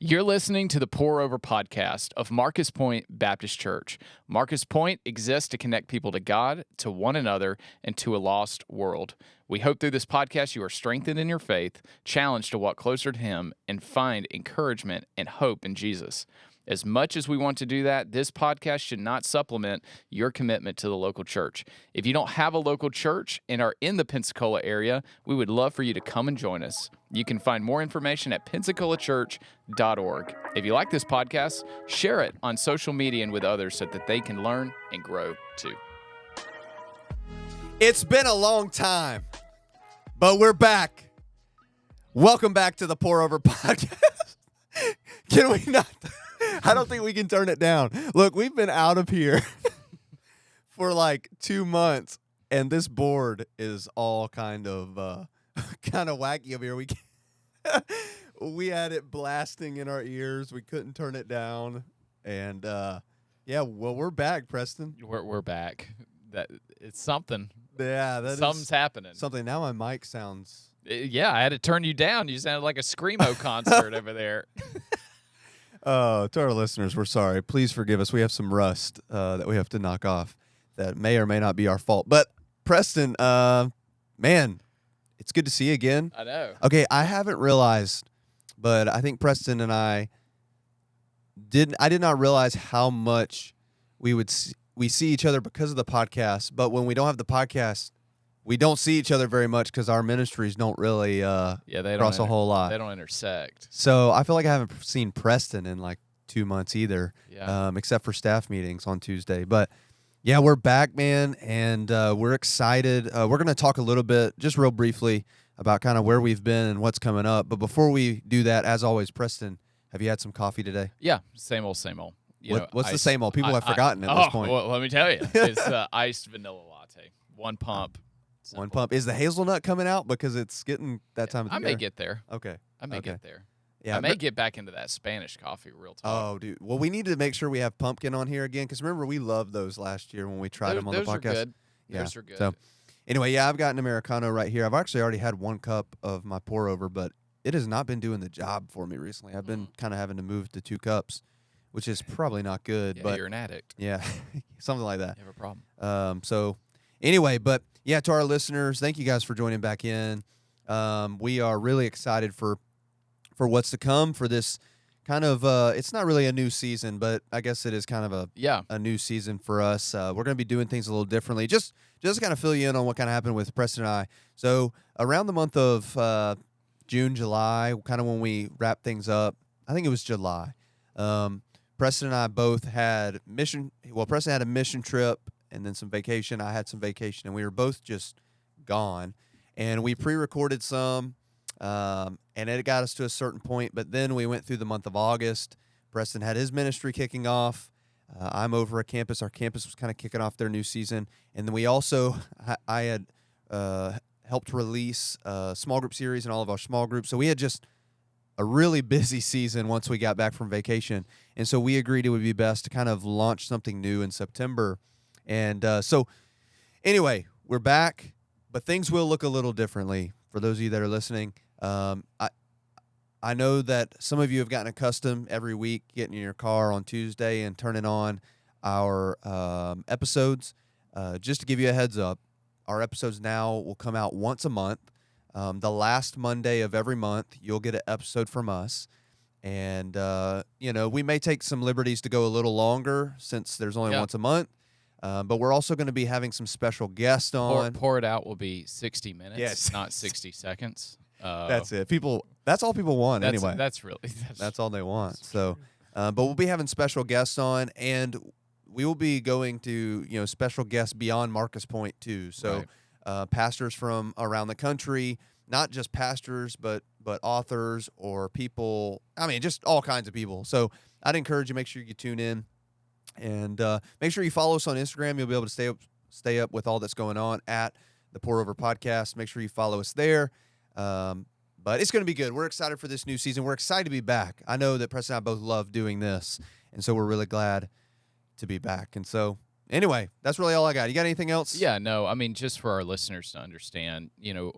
You're listening to the Pour Over podcast of Marcus Pointe Baptist Church. Marcus Pointe exists to connect people to God, to one another, and to a lost world. We hope through this podcast you are strengthened in your faith, challenged to walk closer to Him, and find encouragement and hope in Jesus. As much as we want to do that, this podcast should not supplement your commitment to the local church. If you don't have a local church and are in the Pensacola area, we would love for you to come and join us. You can find more information at pensacolachurch.org. If you like this podcast, share it on social media and with others so that they can learn and grow too. It's been a long time, but we're back. Welcome back to the Pour Over podcast. Can we not? I don't think we can turn it down. Look, we've been out of here for like 2 months, and this board is all kind of wacky over here. We had it blasting in our ears. We couldn't turn it down, and we're back, Preston. We're back. That it's something. Yeah, something's happening. Something. Now my mic sounds. Yeah, I had to turn you down. You sounded like a screamo concert over there. To our listeners, we're sorry. Please forgive us. We have some rust that we have to knock off that may or may not be our fault. But, Preston, man, it's good to see you again. I know. Okay, I haven't realized, but I think Preston and I did not realize how much we see each other because of the podcast. But when we don't have the podcast, we don't see each other very much because our ministries don't really cross a whole lot. They don't intersect. So I feel like I haven't seen Preston in like 2 months either, except for staff meetings on Tuesday. But, yeah, we're back, man, and we're excited. We're going to talk a little bit, just real briefly, about kind of where we've been and what's coming up. But before we do that, as always, Preston, have you had some coffee today? Yeah, same old, same old. What's the same old? People have forgotten at this point. Well, let me tell you. It's iced vanilla latte, one pump. Simple. One pump. Is the hazelnut coming out because it's getting that time of the year? I may get there. Okay. I may get there. Yeah, I may get back into that Spanish coffee real talk. Oh, dude. Well, we need to make sure we have pumpkin on here again because remember we loved those last year when we tried them on the podcast. Those are good. Yeah. Those are good. So, anyway, I've got an Americano right here. I've actually already had 1 cup of my pour over, but it has not been doing the job for me recently. I've been kind of having to move to 2 cups, which is probably not good. Yeah, but you're an addict. Yeah, something like that. You have a problem. Anyway, but yeah, to our listeners, thank you guys for joining back in. We are really excited for what's to come for this kind of, it's not really a new season, but I guess it is kind of a new season for us. We're going to be doing things a little differently. Just to kind of fill you in on what kind of happened with Preston and I. So around the month of June, July, kind of when we wrapped things up, I think it was July. Preston and I both had Preston had a mission trip and then some vacation. I had some vacation, and we were both just gone. And we pre-recorded some, and it got us to a certain point. But then we went through the month of August. Preston had his ministry kicking off. I'm over at campus. Our campus was kind of kicking off their new season. And then we also, I had helped release a small group series in all of our small groups. So we had just a really busy season once we got back from vacation. And so we agreed it would be best to kind of launch something new in September. And so anyway, we're back, but things will look a little differently for those of you that are listening. I know that some of you have gotten accustomed every week getting in your car on Tuesday and turning on our episodes. Just to give you a heads up, our episodes now will come out once a month. The last Monday of every month, you'll get an episode from us. And, we may take some liberties to go a little longer since there's only once a month. But we're also going to be having some special guests on. Pour It Out will be 60 minutes, not 60 seconds. That's it. That's all people want anyway. That's all they want. So, but we'll be having special guests on, and we will be going to, special guests beyond Marcus Pointe too. So, pastors from around the country, not just pastors, but authors or people. I mean, just all kinds of people. So, I'd encourage you, make sure you tune in. And make sure you follow us on Instagram. You'll be able to stay up with all that's going on at the Pour Over Podcast. Make sure you follow us there. But it's going to be good. We're excited for this new season. We're excited to be back. I know that Preston and I both love doing this, and so we're really glad to be back. And so, anyway, that's really all I got. You got anything else? Yeah, no. I mean, just for our listeners to understand,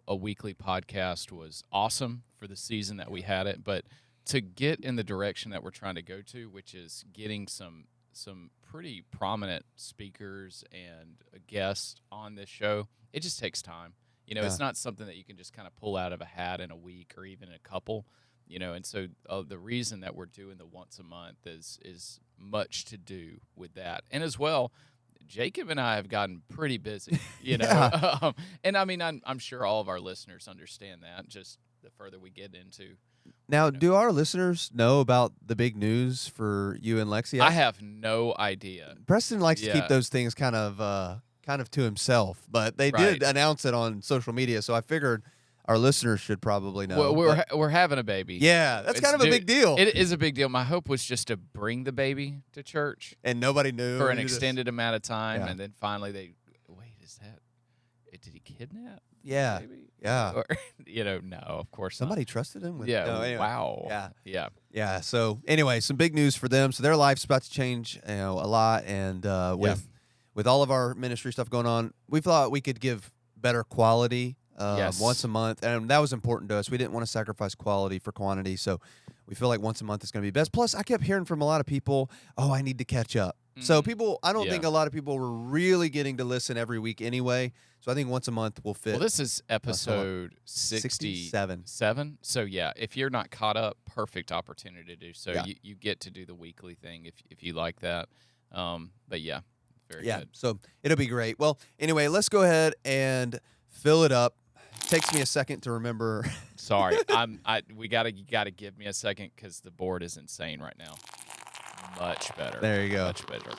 a weekly podcast was awesome for the season that we had it, but to get in the direction that we're trying to go to, which is getting some pretty prominent speakers and guests on this show, it just takes time. It's not something that you can just kind of pull out of a hat in a week or even a couple. And so the reason that we're doing the once a month is much to do with that. And as well, Jacob and I have gotten pretty busy, and I mean, I'm sure all of our listeners understand that, just the further we get into. Now, do our listeners know about the big news for you and Lexi? I have no idea. Preston likes to keep those things kind of to himself, but they did announce it on social media, so I figured our listeners should probably know. Well, we're having a baby. Yeah, that's kind of a big deal. It is a big deal. My hope was just to bring the baby to church. And nobody knew. For an extended amount of time, and then finally did he kidnap the baby? Yeah. Or, no, of course Somebody not. trusted him? Anyway. Wow. Yeah. Yeah, so anyway, some big news for them. So their life's about to change a lot, and with all of our ministry stuff going on, we thought we could give better quality once a month, and that was important to us. We didn't want to sacrifice quality for quantity, so we feel like once a month is going to be best. Plus, I kept hearing from a lot of people, I need to catch up. So I don't think a lot of people were really getting to listen every week anyway, so I think once a month will fit. Well, this is episode 67. So, if you're not caught up, perfect opportunity to do so. Yeah. You get to do the weekly thing if you like that. But, very good. So it'll be great. Well, anyway, let's go ahead and fill it up. Takes me a second to remember. Sorry, you gotta give me a second because the board is insane right now. Much better. There you go. Much better.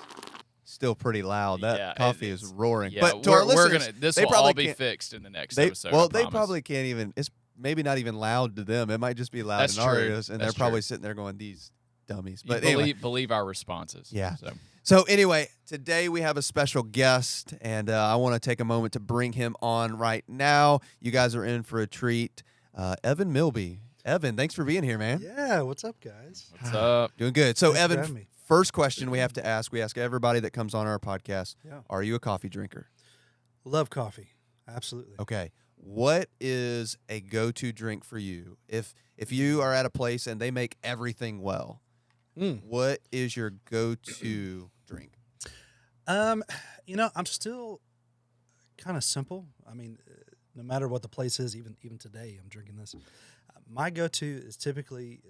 Still pretty loud. That coffee is roaring. Yeah, but to our listeners, this will all be fixed in the next episode. Well, they probably can't even. It's maybe not even loud to them. It might just be loud in our ears, and they're probably sitting there going, "These dummies." But anyway, believe our responses. Yeah. So anyway, today we have a special guest, and I want to take a moment to bring him on right now. You guys are in for a treat. Evan Milby. Evan, thanks for being here, man. Yeah, what's up, guys? What's up? Doing good. So, Thanks for having Evan, me. first question we ask everybody that comes on our podcast, Yeah. Are you a coffee drinker? Love coffee. Absolutely. Okay. What is a go-to drink for you? If you are at a place and they make everything well, what is your go-to drink? I'm still kind of simple. I mean, no matter what the place is, even today, I'm drinking this. My go-to is typically,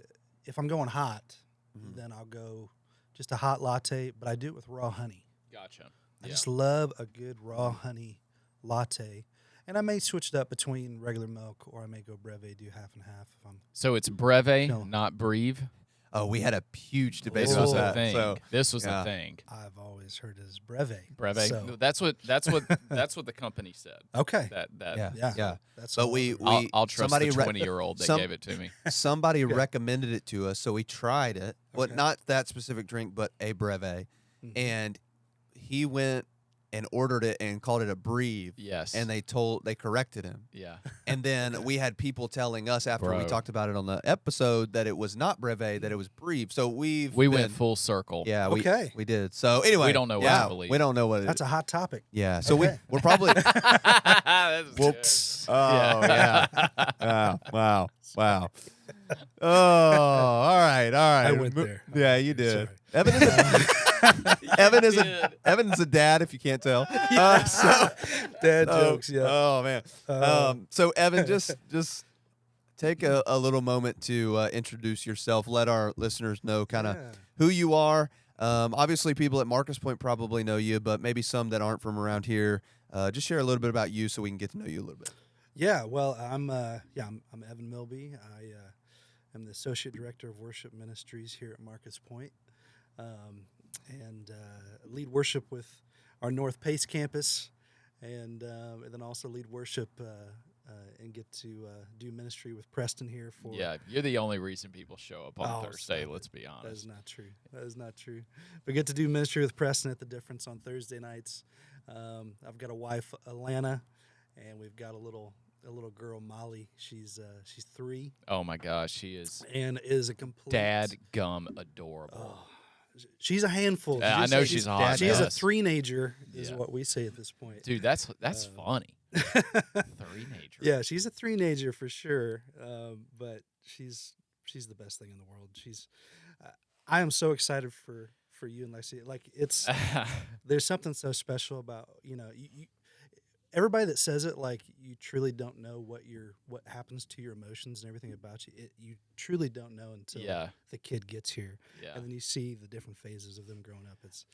if I'm going hot, then I'll go just a hot latte, but I do it with raw honey. Gotcha. I just love a good raw honey latte. And I may switch it up between regular milk, or I may go breve, do half and half. So it's breve, not breve. Oh, we had a huge debate This about was that. a thing. So, This was a thing. I've always heard it as breve. Breve. So, That's what the company said. okay. yeah. That's But all we I'll trust somebody the 20-year-old that gave it to me. Somebody recommended it to us, so we tried it. But not that specific drink, but a breve. And he went and ordered it and called it a breve. Yes. And they corrected him. Yeah. And then we had people telling us after we Bro. talked about it on the episode that it was not breve, that it was breve. So we went full circle. Yeah, Okay. we did. So anyway, We don't know what to believe. We don't know what it is. That's a hot topic. Yeah. So Okay. we're probably That's good. Oh yeah. Wow. Oh, all right. I went there. Yeah, you did. Sorry. Evan is a dad, if you can't tell. Dad jokes, yeah. Oh man. So Evan, just take a little moment to introduce yourself. Let our listeners know kind of who you are. Obviously, people at Marcus Pointe probably know you, but maybe some that aren't from around here. Just share a little bit about you so we can get to know you a little bit. Yeah, well, I'm Evan Milby. I am the Associate Director of Worship Ministries here at Marcus Pointe, and lead worship with our North Pace campus, and then also lead worship and get to do ministry with Preston here for. Yeah, you're the only reason people show up on Thursday, stop let's it. be honest. That is not true. We get to do ministry with Preston at The Difference on Thursday nights. I've got a wife, Alana, and we've got a little girl, Molly. She's 3. Oh my gosh, she is And is a complete dad-gum adorable. She's a handful. Yeah, I know she's hot. She is a Yes. 3-nager, is what we say at this point. Dude, that's funny. 3-nager. Yeah, she's a 3-nager for sure. But she's she's the best thing in the world. I am so excited for you and Lexi. Like there's something so special about you everybody that says it, like you truly don't know what happens to your emotions and everything about you. You truly don't know until the kid gets here, and then you see the different phases of them growing up. It's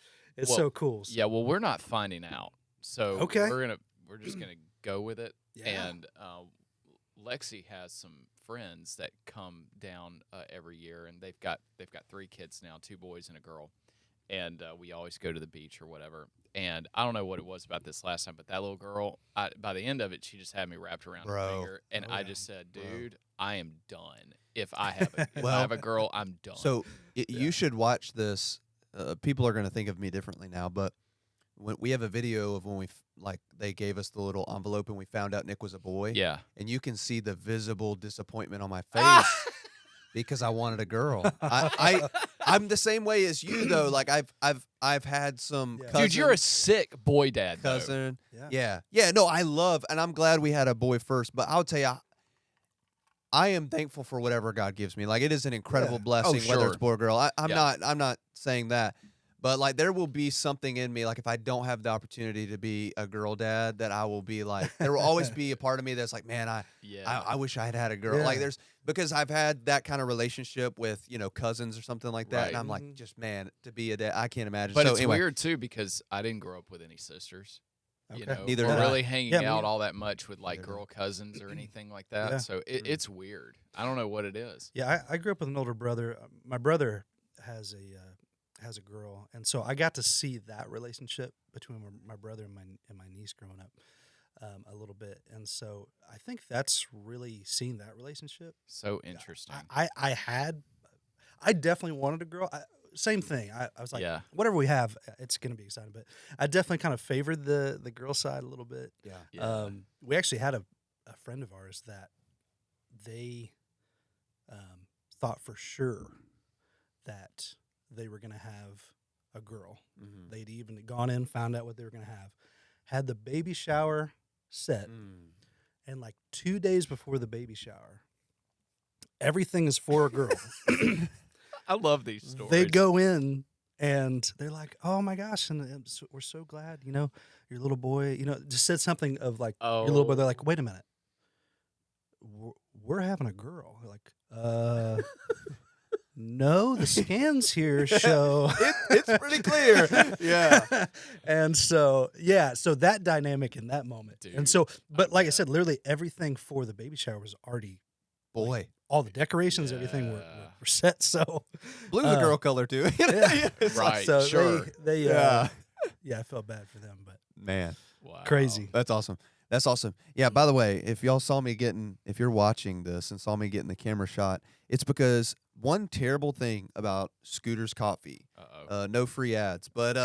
so cool. So. Yeah, well, we're not finding out, so okay. we're just gonna go with it. Yeah. And Lexi has some friends that come down every year, and they've got 3 kids now, 2 boys and a girl, and we always go to the beach or whatever. And I don't know what it was about this last time, but that little girl, by the end of it, she just had me wrapped around her finger, and I just said, "Dude, I am done. If I have a girl, I'm done." So you should watch this. People are going to think of me differently now, but when we have a video of when they gave us the little envelope and we found out Nick was a boy. Yeah, and you can see the visible disappointment on my face because I wanted a girl. I'm the same way as you though. Like I've had some dude. You're a sick boy dad. Cousin. Yeah. No, I love, and I'm glad we had a boy first. But I'll tell you, I am thankful for whatever God gives me. Like it is an incredible blessing, whether it's boy or girl. I'm not saying that. But, like, there will be something in me, like, if I don't have the opportunity to be a girl dad, that I will be, like, there will always be a part of me that's like, man, I wish I had a girl. Yeah. Like, because I've had that kind of relationship with, cousins or something like that. Right. And I'm like, just, man, to be a dad, I can't imagine. But it's weird, too, because I didn't grow up with any sisters. Okay. Neither did really hanging out all that much with, like, girl cousins or anything like that. Yeah. So it's weird. I don't know what it is. Yeah, I grew up with an older brother. My brother has a girl, and so I got to see that relationship between my brother and my niece growing up a little bit, and so I think that's really seeing that relationship. So interesting. I definitely wanted a girl. Same thing. I was like, whatever we have, it's going to be exciting. But I definitely kind of favored the girl side a little bit. Yeah. We actually had a friend of ours that they thought for sure that they were going to have a girl. Mm-hmm. They'd even gone in, found out what they were going to have, had the baby shower set, and like 2 days before the baby shower, everything is for a girl. I love these stories. They go in, and they're like, oh, my gosh, and we're so glad, your little boy, just said something of like, your little boy. They're like, wait a minute. We're having a girl. They're like, no, the scans here show it's pretty clear. Yeah. And so that dynamic in that moment. Dude, and so, but like I said, literally everything for the baby shower was already, like, all the decorations, everything were set. So blue's a girl color too. Right. So sure. They I felt bad for them, but man, wow. Crazy. That's awesome. That's awesome. Yeah, by the way, if y'all saw me if you're watching this and saw me getting the camera shot, it's because one terrible thing about Scooter's Coffee, no free ads, but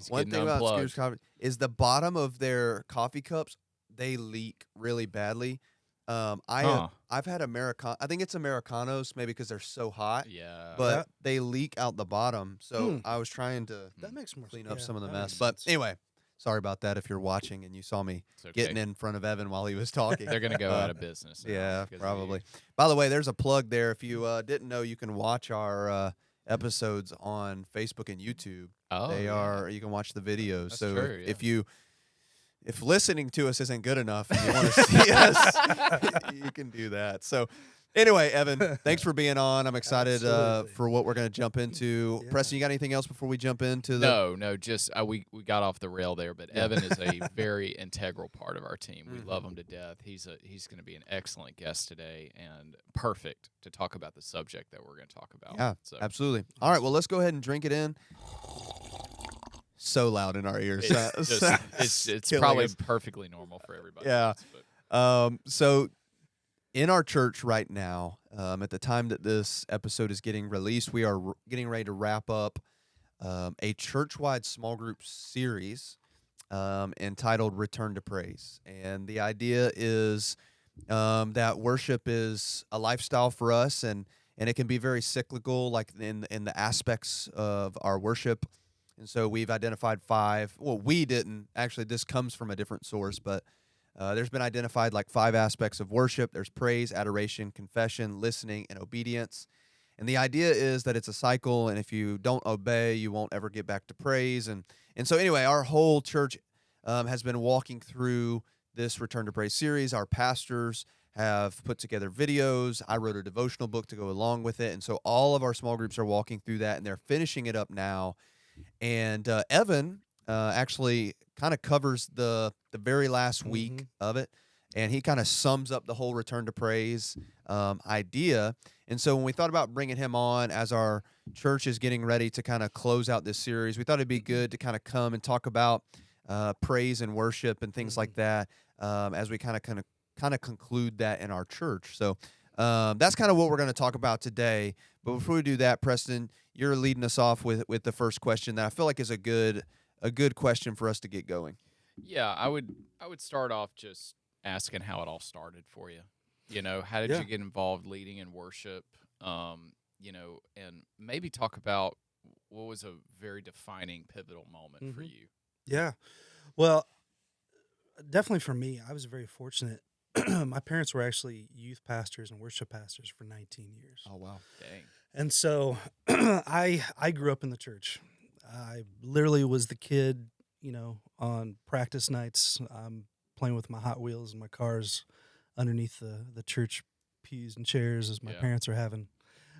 one thing about Scooter's Coffee is the bottom of their coffee cups, they leak really badly. I've had I think it's Americanos, maybe because they're so hot. Yeah. But they leak out the bottom, so I was trying to that makes more clean up some of the mess. But anyway. Sorry about that if you're watching and you saw me getting in front of Evan while he was talking. They're going to go out of business. Yeah, probably. By the way, there's a plug there. If you didn't know, you can watch our episodes on Facebook and YouTube. Oh, you can watch the videos. That's so true, if listening to us isn't good enough and you want to see us, you can do that. So anyway, Evan, thanks for being on. I'm excited for what we're going to jump into. Yeah. Preston, you got anything else before we jump into the... No, just we got off the rail there, but Evan is a very integral part of our team. We love him to death. He's going to be an excellent guest today and perfect to talk about the subject that we're going to talk about. Yeah, absolutely. All right, well, let's go ahead and drink it in. So loud in our ears. It's probably perfectly normal for everybody. Yeah. So... in our church right now, at the time that this episode is getting released, we are getting ready to wrap up a church-wide small group series entitled Return to Praise. And the idea is that worship is a lifestyle for us, and it can be very cyclical, like in the aspects of our worship. And so we've identified 5. Well, we didn't. Actually, this comes from a different source, but There's been identified like 5 aspects of worship. There's praise, adoration, confession, listening, and obedience. And the idea is that it's a cycle, and if you don't obey, you won't ever get back to praise. And so anyway, our whole church has been walking through this Return to Praise series. Our pastors have put together videos. I wrote a devotional book to go along with it. And so all of our small groups are walking through that, and they're finishing it up now. And Evan actually kind of covers the very last week of it, and he kind of sums up the whole Return to Praise idea. And so when we thought about bringing him on as our church is getting ready to kind of close out this series, we thought it'd be good to kind of come and talk about praise and worship and things like that as we kind of conclude that in our church. So that's kind of what we're going to talk about today. But before we do that, Preston, you're leading us off with the first question that I feel like is a good question for us to get going. Yeah, I would start off just asking how it all started for you. You know, how did you get involved leading in worship? You know, and maybe talk about what was a very defining, pivotal moment for you. Yeah. Well, definitely for me, I was very fortunate. My parents were actually youth pastors and worship pastors for 19 years. Oh, wow. Dang. And so I grew up in the church. I literally was the kid, you know, on practice nights. I'm playing with my Hot Wheels and my cars underneath the church pews and chairs as my parents are having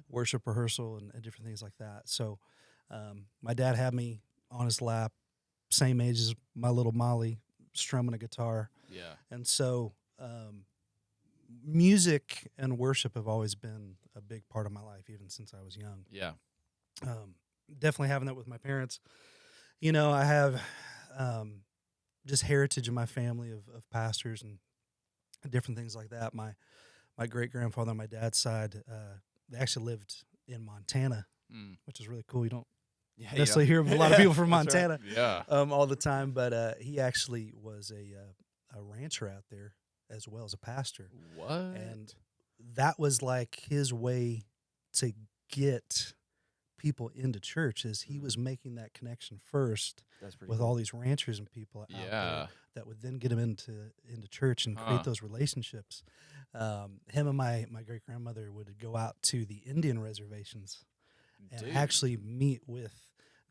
worship rehearsal and different things like that. So my dad had me on his lap, same age as my little Molly, strumming a guitar. Yeah. And so music and worship have always been a big part of my life, even since I was young. Yeah. Definitely having that with my parents. You know, I have just heritage in my family of pastors and different things like that. My great-grandfather on my dad's side, they actually lived in Montana, which is really cool. You don't necessarily hear of a lot of people from Montana all the time, but he actually was a rancher out there as well as a pastor. What? And that was like his way to get people into church, is he was making that connection first with all these ranchers and people out there that would then get him into church and create those relationships. Him and my great-grandmother would go out to the Indian reservations and actually meet with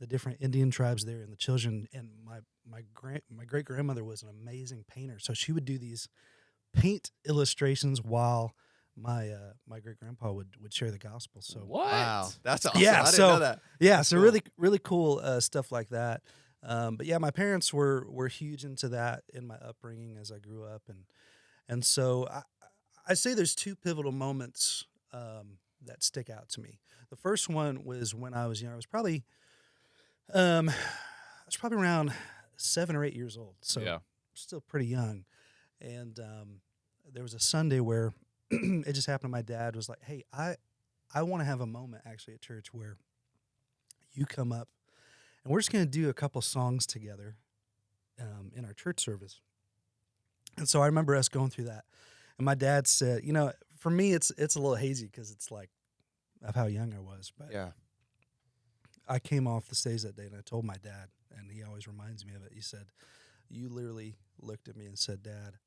the different Indian tribes there and the children. And my great-grandmother was an amazing painter, so she would do these paint illustrations while my great-grandpa would share the gospel. So what? Wow, that's awesome. Yeah, I didn't so know that. yeah, so cool. really cool stuff like that. But yeah, my parents were huge into that in my upbringing as I grew up, and so I say there's 2 pivotal moments that stick out to me. The first one was when I was young. I was probably around 7 or 8 years old, so still pretty young. And there was a Sunday where it just happened. My dad was like, "Hey, I want to have a moment actually at church where you come up and we're just going to do a couple songs together in our church service." And so I remember us going through that. And my dad said, you know, for me, it's a little hazy because it's like of how young I was. But I came off the stage that day and I told my dad, and he always reminds me of it. He said, "You literally looked at me and said, 'Dad,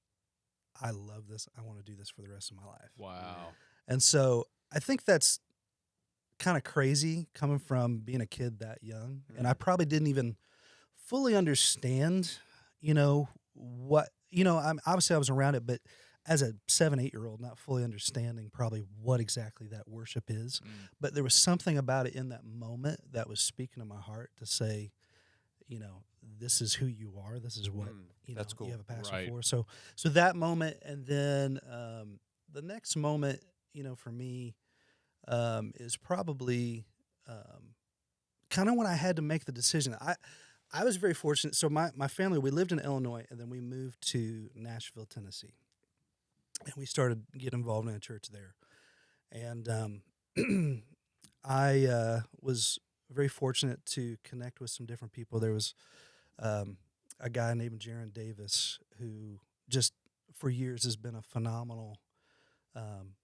I love this. I want to do this for the rest of my life.'" Wow. And so I think that's kind of crazy coming from being a kid that young. And I probably didn't even fully understand, you know, obviously I was around it, but as a 7, 8-year-old, not fully understanding probably what exactly that worship is. But there was something about it in that moment that was speaking to my heart to say, you know, this is who you are. This is what that's cool. you have a passion for. So that moment, and then the next moment, you know, for me, is probably kind of when I had to make the decision. I was very fortunate. So my family, we lived in Illinois, and then we moved to Nashville, Tennessee, and we started getting involved in a church there. And I was very fortunate to connect with some different people. There was a guy named Jaron Davis who just for years has been a phenomenal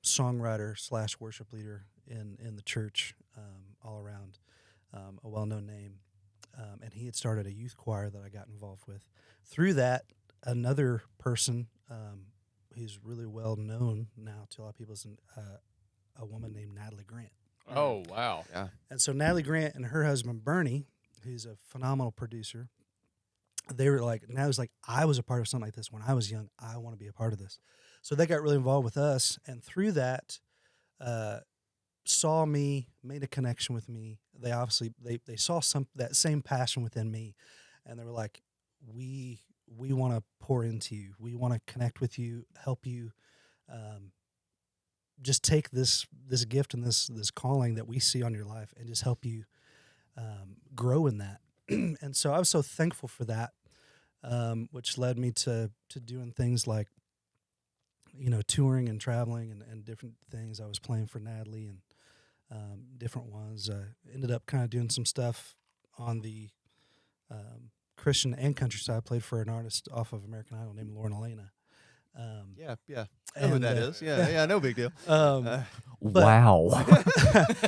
songwriter / worship leader in the church all around, a well-known name. And he had started a youth choir that I got involved with. Through that, another person who's really well known now to a lot of people is a woman named Natalie Grant. Oh, wow. Yeah. And so Natalie Grant and her husband Bernie, who's a phenomenal producer, they were like, Natalie's like, I was a part of something like this when I was young. I want to be a part of this. So they got really involved with us, and through that, saw me, made a connection with me. They obviously they saw that same passion within me, and they were like, we want to pour into you. We want to connect with you, help you. Just take this gift and this calling that we see on your life, and just help you grow in that. And so I was so thankful for that, which led me to doing things like, touring and traveling and different things. I was playing for Natalie and different ones. Ended up kind of doing some stuff on the Christian and country side. I played for an artist off of American Idol named Lauren Elena. Yeah. I know who that is. Yeah, no big deal. Wow.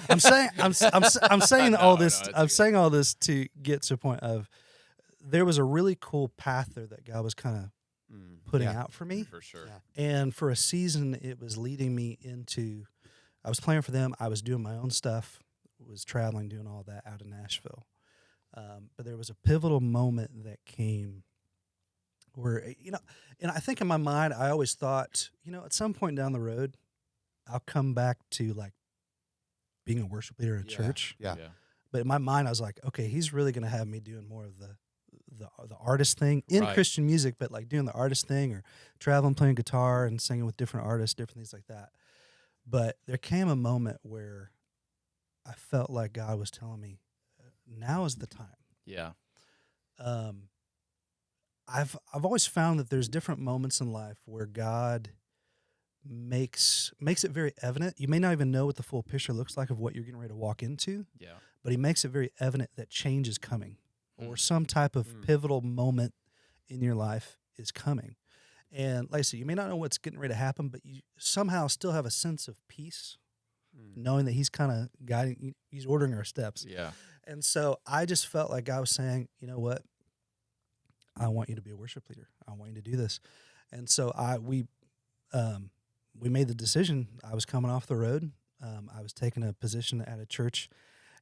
I'm saying all this. that's I'm good. saying all this to get to a point of there was a really cool path there that God was kind of putting out for me. For sure. Yeah. And for a season, it was leading me into. I was playing for them. I was doing my own stuff. Was traveling, doing all that out of Nashville. But there was a pivotal moment that came where, and I think in my mind, I always thought, at some point down the road, I'll come back to like being a worship leader at church. Yeah. But in my mind, I was like, okay, he's really going to have me doing more of the artist thing in Right. Christian music, but like doing the artist thing or traveling, playing guitar and singing with different artists, different things like that. But there came a moment where I felt like God was telling me, now is the time. Yeah. I've always found that there's different moments in life where God makes it very evident. You may not even know what the full picture looks like of what you're getting ready to walk into, Yeah. but he makes it very evident that change is coming or some type of pivotal moment in your life is coming. And like I said, you may not know what's getting ready to happen, but you somehow still have a sense of peace, knowing that he's kind of guiding, he's ordering our steps. Yeah. And so I just felt like I was saying, you know what? I want you to be a worship leader. I want you to do this. And so we made the decision. I was coming off the road. I was taking a position at a church.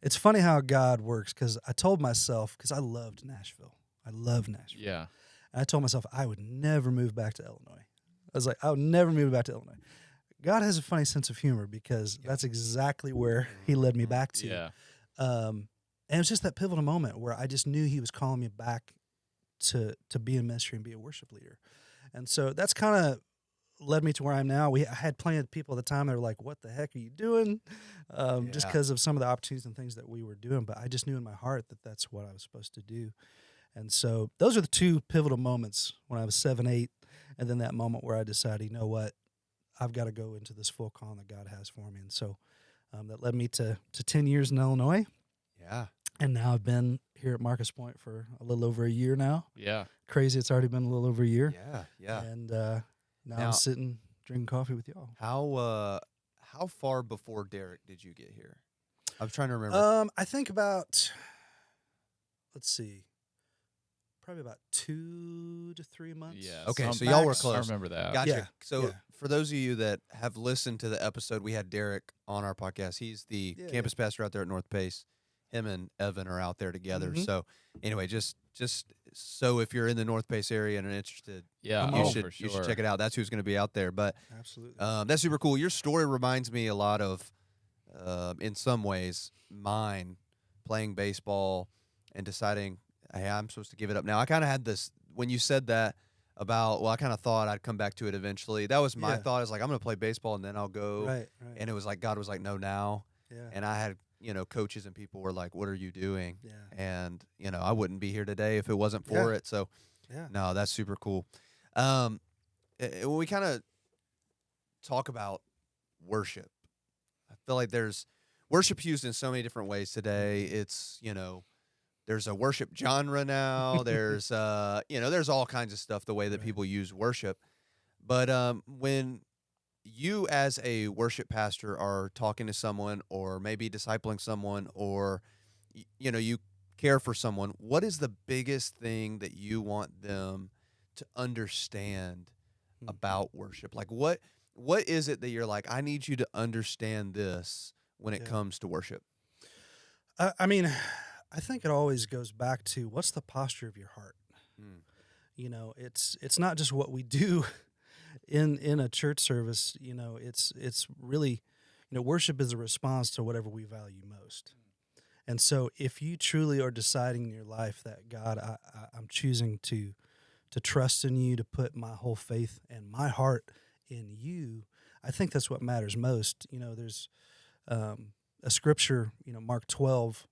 It's funny how God works, because I told myself, because I loved Nashville. I love Nashville. Yeah. And I told myself I would never move back to Illinois. I was like, I would never move back to Illinois. God has a funny sense of humor, because that's exactly where he led me back to. Yeah. And it was just that pivotal moment where I just knew he was calling me back to be in ministry and be a worship leader. And so that's kind of led me to where I am now. I had plenty of people at the time that were like, what the heck are you doing? Just because of some of the opportunities and things that we were doing. But I just knew in my heart that that's what I was supposed to do. And so those are the two pivotal moments, when I was 7, 8, and then that moment where I decided, you know what, I've got to go into this full calling that God has for me. And so that led me to 10 years in Illinois. Yeah. And now I've been here at Marcus Pointe for a little over a year now. Yeah. Crazy, it's already been a little over a year. Yeah. And now I'm sitting drinking coffee with y'all. How far before Derek did you get here? I'm trying to remember. I think about, let's see, probably about 2 to 3 months. Yeah. Okay, so some- y'all were max. close. I remember that. Gotcha. Yeah, So yeah. for those of you that have listened to the episode, we had Derek on our podcast. He's the campus pastor out there at North Pace. Him and Evan are out there together. Mhm. So anyway, just so if you're in the North Pace area and are interested, Yeah. you Oh, should for sure. you should check it out. That's who's going to be out there. But Absolutely. that's super cool. Your story reminds me a lot of, in some ways, mine playing baseball and deciding, hey, I'm supposed to give it up now. I kind of had this when you said that about, well, I kind of thought I'd come back to it eventually. That was my Yeah. thought. I was like, I'm going to play baseball and then I'll go. Right. And it was like God was like, no, now. Yeah. And I had, coaches and people were like, what are you doing? Yeah. And, I wouldn't be here today if it wasn't for it. So, Yeah. no, that's super cool. When we kind of talk about worship, I feel like there's worship used in so many different ways today. It's, there's a worship genre now. There's, there's all kinds of stuff, the way that Right. people use worship. But when you as a worship pastor are talking to someone or maybe discipling someone or, you care for someone, what is the biggest thing that you want them to understand Mm. about worship? Like what is it that you're like, I need you to understand this when it Yeah. comes to worship? I mean, I think it always goes back to what's the posture of your heart. Mm. You know, it's not just what we do in a church service. You know, it's really, worship is a response to whatever we value most. And so, if you truly are deciding in your life that God, I'm choosing to trust in you, to put my whole faith and my heart in you, I think that's what matters most. You know, there's a scripture, Mark 12,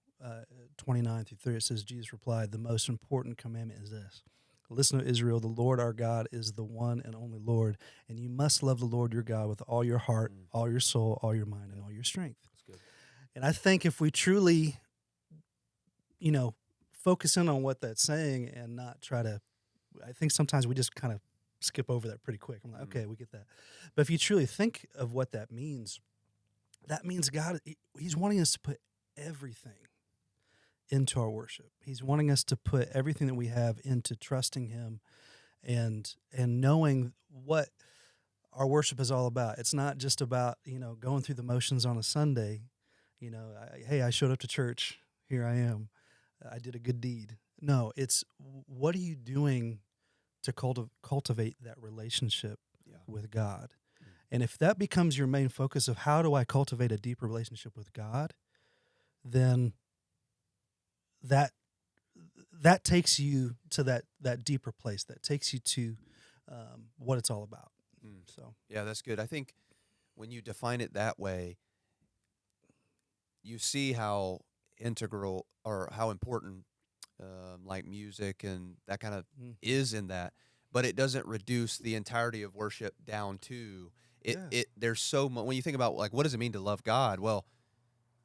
29 through 30, it says, Jesus replied, the most important commandment is this. Listen to Israel, the Lord our God is the one and only Lord, and you must love the Lord your God with all your heart, all your soul, all your mind, and all your strength. That's good. And I think if we truly, focus in on what that's saying and not try to, I think sometimes we just kind of skip over that pretty quick. I'm like, okay, we get that. But if you truly think of what that means God, he's wanting us to put everything into our worship. He's wanting us to put everything that we have into trusting him and knowing what our worship is all about. It's not just about, going through the motions on a Sunday. Hey, I showed up to church. Here I am. I did a good deed. No, it's what are you doing to cultivate that relationship with God? And if that becomes your main focus of how do I cultivate a deeper relationship with God, then that takes you to that deeper place. That takes you to what it's all about. So Yeah, that's good. I think when you define it that way, you see how integral or how important like music and that kind of is in that, but it doesn't reduce the entirety of worship down to it. Yeah. There's so much when you think about like what does it mean to love God? Well,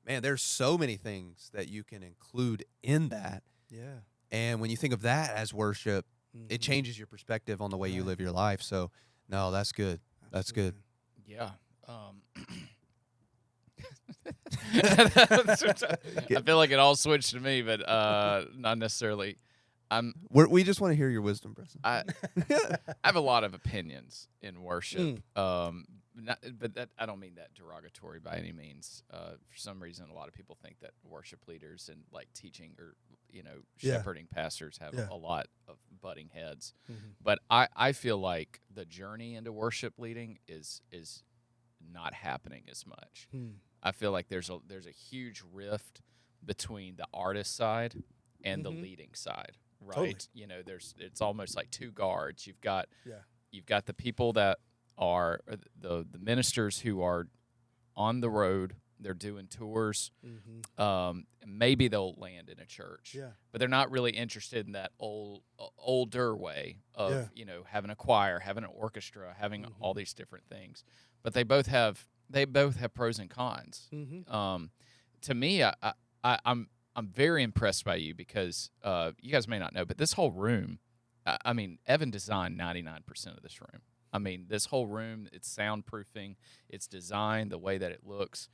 man, there's so many things that you can include in that. Yeah. And when you think of that as worship, it changes your perspective on the way you live your life. So, no, that's good. That's good. Yeah. I feel like it all switched to me, but not necessarily. We just want to hear your wisdom, Preston. I have a lot of opinions in worship, but that I don't mean that derogatory by any means. For some reason, a lot of people think that worship leaders and like teaching or shepherding pastors have a lot of butting heads. But I feel like the journey into worship leading is not happening as much. I feel like there's a huge rift between the artist side and the leading side. Right, Totally. It's almost like two guards. You've got the people that are the ministers who are on the road. They're doing tours. Maybe they'll land in a church, but they're not really interested in that older way of having a choir, having an orchestra, having all these different things. But they both have pros and cons. To me, I'm very impressed by you because you guys may not know, but this whole room, I mean, Evan designed 99% of this room. I mean, this whole room, it's soundproofing, it's designed, the way that it looks.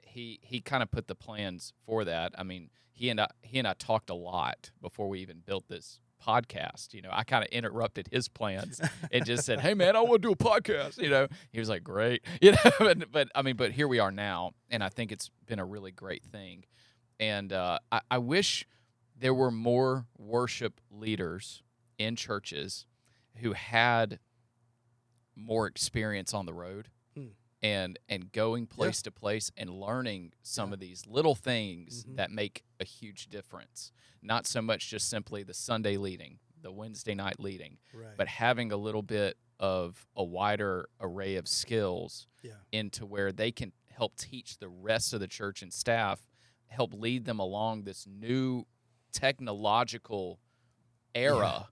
He kind of put the plans for that. I mean, he and I talked a lot before we even built this podcast. I kind of interrupted his plans and just said, "Hey, man, I want to do a podcast." He was like, "Great," but here we are now, and I think it's been a really great thing. And I wish there were more worship leaders in churches who had more experience on the road and going place to place and learning some of these little things that make a huge difference. Not so much just simply the Sunday leading, the Wednesday night leading, but having a little bit of a wider array of skills into where they can help teach the rest of the church and staff, help lead them along this new technological era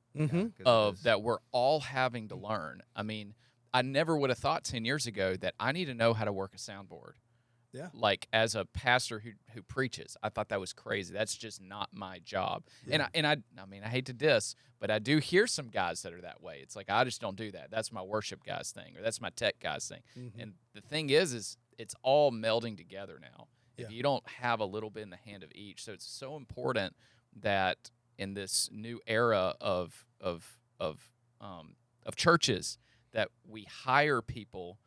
of that we're all having to learn. I mean, I never would have thought 10 years ago that I need to know how to work a soundboard. Yeah. Like as a pastor who preaches, I thought that was crazy. That's just not my job. Yeah. And I mean, I hate to diss, but I do hear some guys that are that way. It's like, I just don't do that. That's my worship guys thing, or that's my tech guys thing. And the thing is it's all melding together now. If you don't have a little bit in the hand of each. So it's so important that in this new era of of churches that we hire people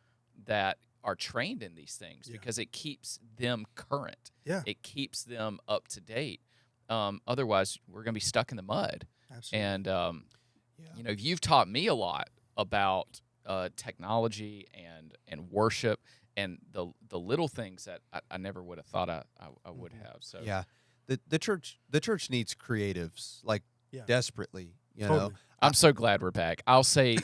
that are trained in these things because it keeps them current. Yeah. It keeps them up to date. Otherwise, we're going to be stuck in the mud. Absolutely. And you've taught me a lot about technology and worship and the little things that I never would have thought I would have. So Yeah, the church needs creatives desperately. You Totally. know, I'm so glad we're back. I'll say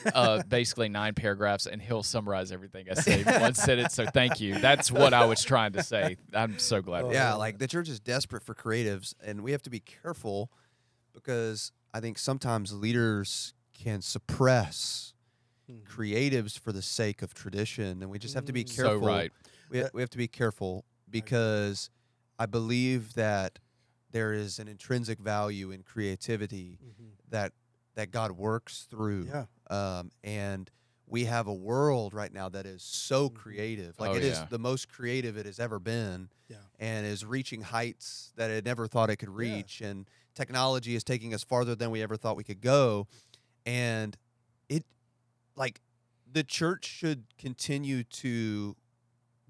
basically 9 paragraphs, and he'll summarize everything I say in one sentence. So thank you. That's what I was trying to say. I'm so glad. Yeah, like the church is desperate for creatives, and we have to be careful because I think sometimes leaders can suppress creatives for the sake of tradition, and we just have to be careful. So right. We have to be careful because I believe that there is an intrinsic value in creativity that God works through. Yeah. And we have a world right now that is so creative. Like it is the most creative it has ever been. Yeah. And is reaching heights that it never thought it could reach. Yeah. And technology is taking us farther than we ever thought we could go. And the church should continue to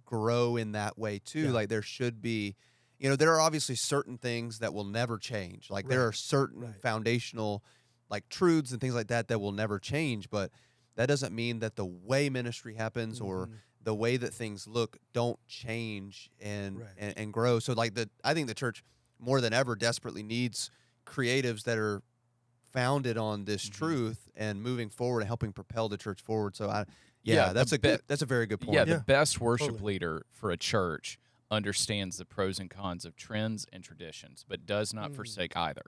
grow in that way too. Yeah. Like there should be, there are obviously certain things that will never change. Like there are certain foundational truths and things like that that will never change, but that doesn't mean that the way ministry happens or the way that things look don't change and grow. So I think the church more than ever desperately needs creatives that are founded on this truth and moving forward and helping propel the church forward. So that's a very good point. Yeah, the best worship leader for a church understands the pros and cons of trends and traditions, but does not forsake either.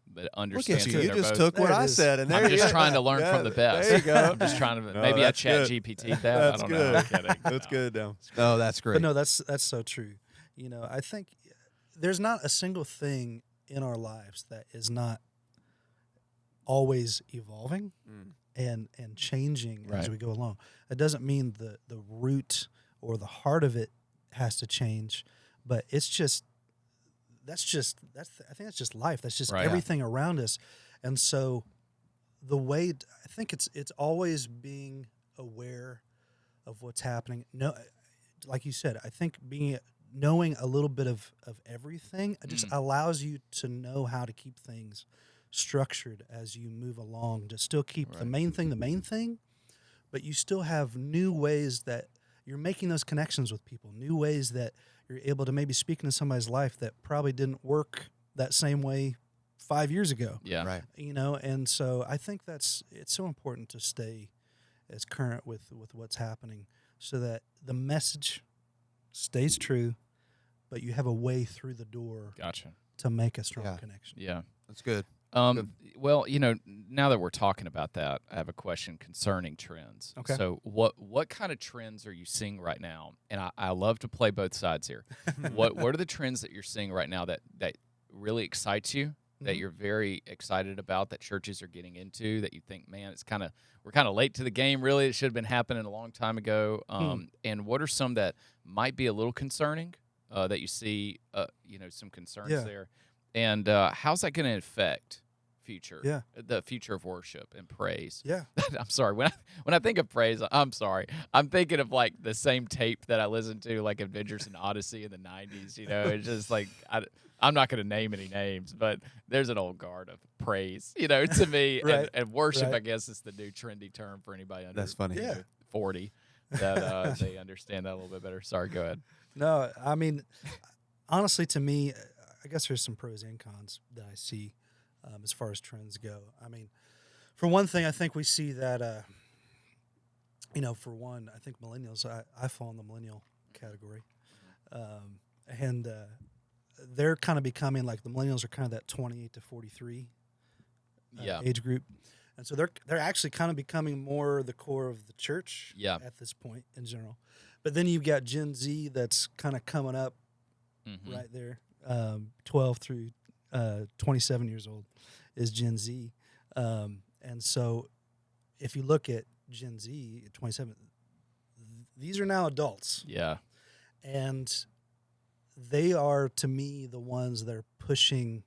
But understands you just both. took what I said, and I'm just trying to learn from the best. There you go. I'm just trying to maybe I chat GPT'd that. That's I don't good. know. I'm kidding. That's good, though. Oh, that's great. But no, that's so true. I think there's not a single thing in our lives that is not always evolving and changing as we go along. It doesn't mean the root or the heart of it has to change, but it's just I think that's just life. That's just everything around us. And so the way I think it's always being aware of what's happening. No, like you said, I think knowing a little bit of everything just allows you to know how to keep things structured as you move along, to still keep the main thing, but you still have new ways that you're making those connections with people, new ways that you're able to maybe speak into somebody's life that probably didn't work that same way 5 years ago. Yeah. Right. And so I think it's so important to stay as current with what's happening so that the message stays true, but you have a way through the door to make a strong connection. Yeah. That's good. Well, now that we're talking about that, I have a question concerning trends. Okay. So what kind of trends are you seeing right now? And I love to play both sides here. What are the trends that you're seeing right now that really excites you, that you're very excited about, that churches are getting into, that you think, man, we're kind of late to the game, really. It should have been happening a long time ago. And what are some that might be a little concerning, that you see, some concerns there? And how's that going to affect the future of worship and praise? Yeah. I'm sorry. When I think of praise, I'm sorry. I'm thinking of the same tape that I listened to, like Avengers and Odyssey in the 90s. It's just I'm not going to name any names, but there's an old guard of praise, to me. And worship, I guess, is the new trendy term for anybody under That's funny. 40 that they understand that a little bit better. Sorry, go ahead. No, I mean, honestly, to me, I guess there's some pros and cons that I see as far as trends go. I mean, for one thing, I think we see that, for one, I think millennials, I fall in the millennial category. And they're kind of becoming the millennials are kind of that 28 to 43 age group. And so they're actually kind of becoming more the core of the church at this point in general. But then you've got Gen Z that's kind of coming up right there, 12 through 27 years old is Gen Z. And so if you look at Gen Z at 27, these are now adults. Yeah. And they are, to me, the ones that are pushing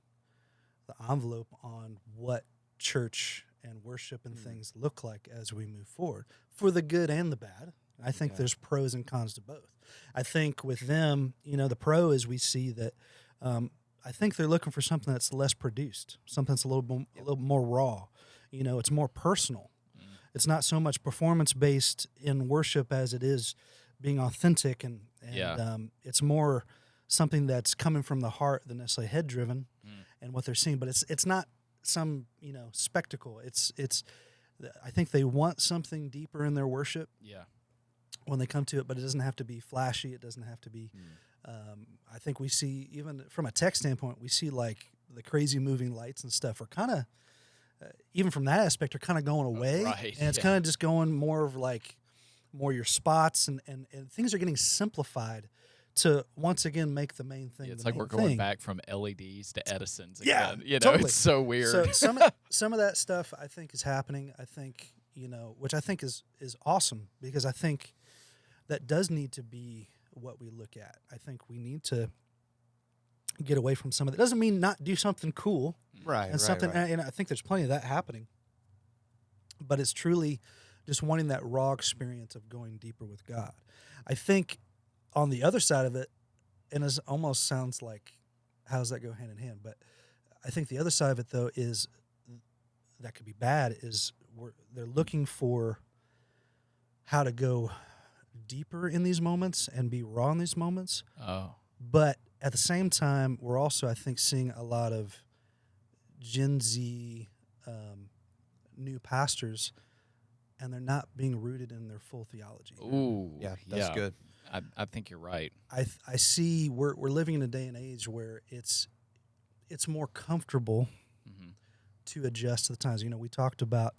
the envelope on what church and worship and things look like as we move forward, for the good and the bad. I think there's pros and cons to both. I think with them, the pro is we see that I think they're looking for something that's less produced, something that's a little more raw. It's more personal. It's not so much performance based in worship as it is being authentic, and it's more something that's coming from the heart than necessarily head driven, and what they're seeing. But it's not some spectacle. It's I think they want something deeper in their worship. Yeah. When they come to it, but it doesn't have to be flashy. It doesn't have to be. I think we see, even from a tech standpoint, we see like the crazy moving lights and stuff are kind of, even from that aspect, are kind of going away, Right, and it's kind of just going more of like more your spots, and things are getting simplified to once again make the main thing. It's the like main we're going thing. back from LEDs to Edisons Yeah, again. totally. It's so weird. So some of that stuff I think is happening. I think which I think is awesome, because I think that does need to be what we look at. I think we need to get away from some of that. Doesn't mean not do something cool, Right. and something. And I think there's plenty of that happening. But it's truly just wanting that raw experience of going deeper with God. I think on the other side of it, and it almost sounds like, how does that go hand in hand? But I think the other side of it, though, is that could be bad. Is they're looking for how to go deeper in these moments and be raw in these moments. Oh. But at the same time, we're also, I think, seeing a lot of Gen Z new pastors, and they're not being rooted in their full theology. Ooh. Yeah, that's good. I think you're right. I see we're living in a day and age where it's more comfortable to adjust to the times. We talked about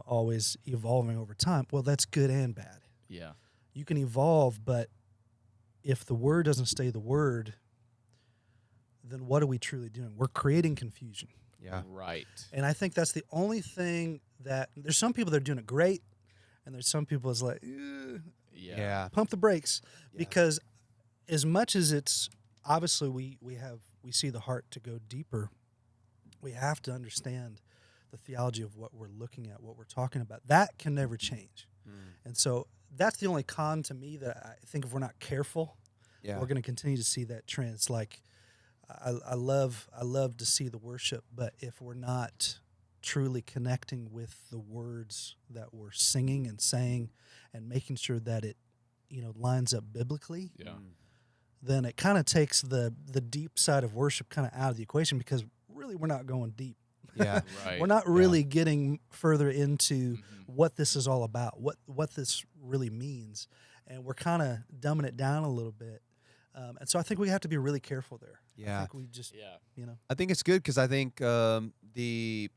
always evolving over time. Well, that's good and bad. Yeah. You can evolve, but if the word doesn't stay the word, then what are we truly doing? We're creating confusion. Yeah. Right. And I think that's the only thing that there's some people that are doing it great, and there's some people that's like, Yeah. pump the brakes, Yeah. because as much as it's obviously we see the heart to go deeper, we have to understand the theology of what we're looking at, what we're talking about. That can never change. And so that's the only con to me, that I think if we're not careful, Yeah. we're going to continue to see that trend. It's like I love to see the worship, but if we're not truly connecting with the words that we're singing and saying, and making sure that it lines up biblically, Yeah. then it kind of takes the deep side of worship kind of out of the equation, because really we're not going deep. Yeah. Right. We're not really getting further into what this is all about, what this really means, and we're kind of dumbing it down a little bit. And so I think we have to be really careful there. Yeah. I think we just, I think it's good because I think the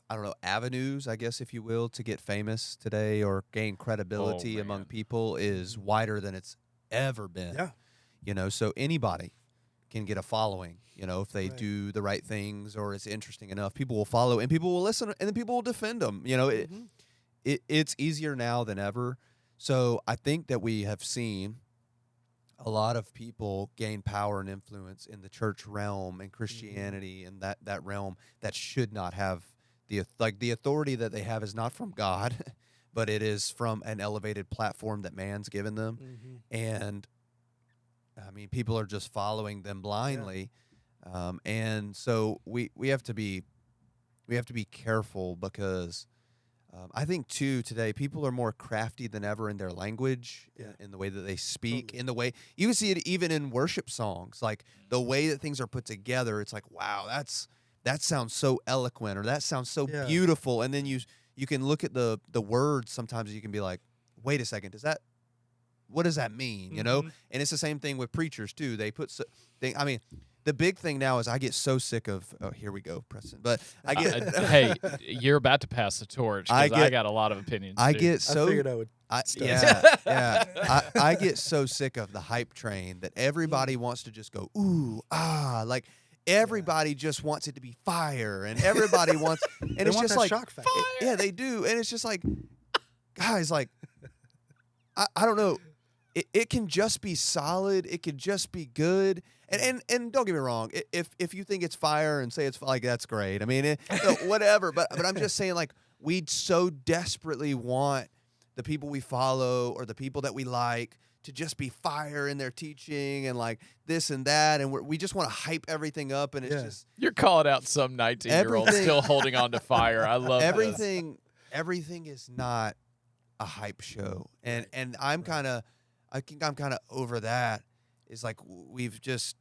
I don't know, avenues, I guess, if you will, to get famous today or gain credibility among man. people is wider than it's ever been. Yeah. So anybody can get a following, if they Right. do the right things or it's interesting enough. People will follow and people will listen and then people will defend them. It's easier now than ever. So I think that we have seen a lot of people gain power and influence in the church realm and Christianity and that realm that should not have the authority that they have is not from God, but it is from an elevated platform that man's given them. And I mean, people are just following them blindly. And so we have to be careful because I think too today people are more crafty than ever in their language, in the way that they speak, in the way you can see it even in worship songs, like the way that things are put together. It's like, wow, that sounds so eloquent, or that sounds so beautiful. And then you can look at the words sometimes, you can be like, wait a second, what does that mean? And it's the same thing with preachers too. They put I mean, the big thing now is I get so sick of. Oh, here we go, Preston. But I get. Hey, you're about to pass the torch because I got a lot of opinions. I too. get so. I figured I would. I get so sick of the hype train that everybody wants to just go ooh like everybody just wants it to be fire, and everybody wants, and it's just like shock factor. yeah, they do, and it's just like, guys, like I don't know. It can just be solid. It can just be good. And don't get me wrong, if you think it's fire and say it's like that's great. I mean, whatever. But I'm just saying, like, we so desperately want the people we follow or the people that we like to just be fire in their teaching and like this and that, and we just want to hype everything up, and it's just You're calling out some 19-year-old still holding on to fire. I love everything. Everything is not a hype show, and I think I'm kind of over that. It's like we've just,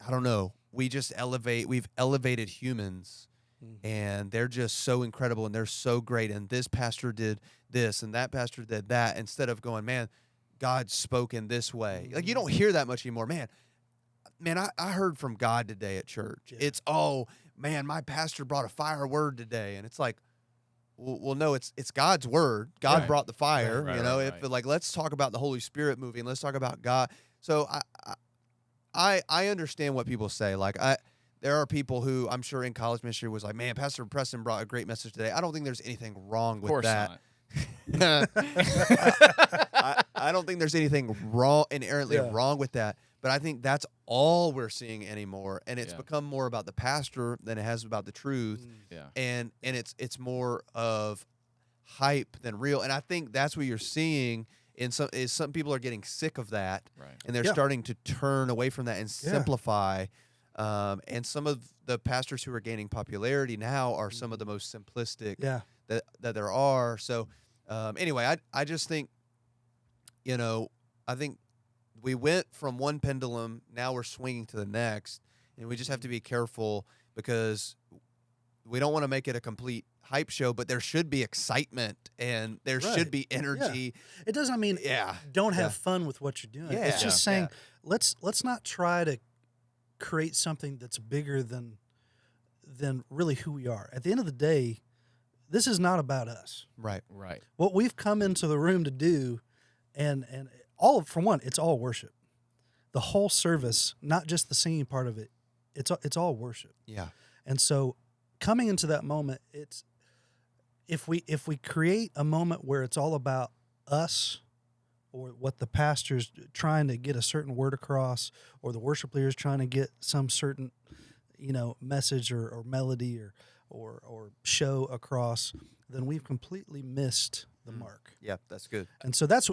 I don't know, we've elevated humans, and they're just so incredible and they're so great, and this pastor did this and that pastor did that, instead of going, man, God spoke in this way. Like, you don't hear that much anymore. Man, I heard from God today at church. Yeah. It's, oh man, my pastor brought a fire word today, and it's like, well, no, it's God's word. God brought the fire. If like, let's talk about the Holy Spirit moving. Let's talk about God. So I understand what people say. Like, there are people who I'm sure in college ministry was like, man, Pastor Preston brought a great message today. I don't think there's anything wrong with that. Not. I don't think there's anything inherently wrong with that, but I think that's all we're seeing anymore, and it's become more about the pastor than it has about the truth. And it's more of hype than real, and I think that's what you're seeing in some people are getting sick of that, and they're starting to turn away from that and simplify. And some of the pastors who are gaining popularity now are some of the most simplistic that there are. So anyway, I just think, I think we went from one pendulum, now we're swinging to the next, and we just have to be careful because we don't want to make it a complete hype show, but there should be excitement and there should be energy. Yeah. It doesn't mean don't have fun with what you're doing. It's just saying let's not try to create something that's bigger than really who we are. At the end of the day, this is not about us. Right. What we've come into the room to do, and for one, it's all worship. The whole service, not just the singing part of it, it's all worship. Yeah. And so coming into that moment, it's if we create a moment where it's all about us, or what the pastor's trying to get a certain word across, or the worship leader's trying to get some certain, message or melody or show across, then we've completely missed the mark. Yeah, that's good. And so that's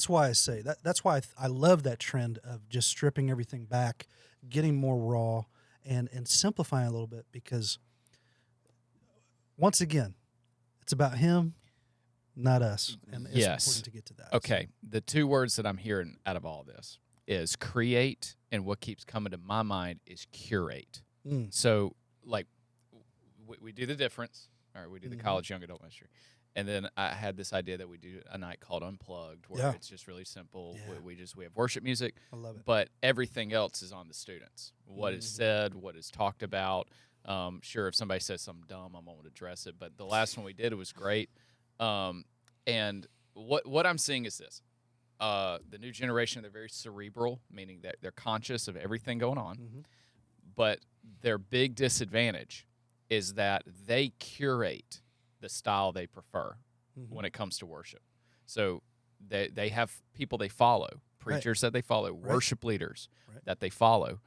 why I say that's why I love that trend of just stripping everything back, getting more raw, and simplifying a little bit, because once again, it's about him, not us. And it's important to get to that. Okay. So the two words that I'm hearing out of all this is create, and what keeps coming to my mind is curate. So, like, we do the difference. All right, we do the college young adult ministry. And then I had this idea that we do a night called Unplugged, where it's just really simple. Yeah. We have worship music. I love it. But everything else is on the students. What is said, what is talked about. Sure, if somebody says something dumb, I'm going to address it. But the last one we did, it was great. And what I'm seeing is this. The new generation, they're very cerebral, meaning that they're conscious of everything going on. But their big disadvantage is that they curate the style they prefer when it comes to worship. So they have people they follow, preachers that they follow, worship leaders that they follow,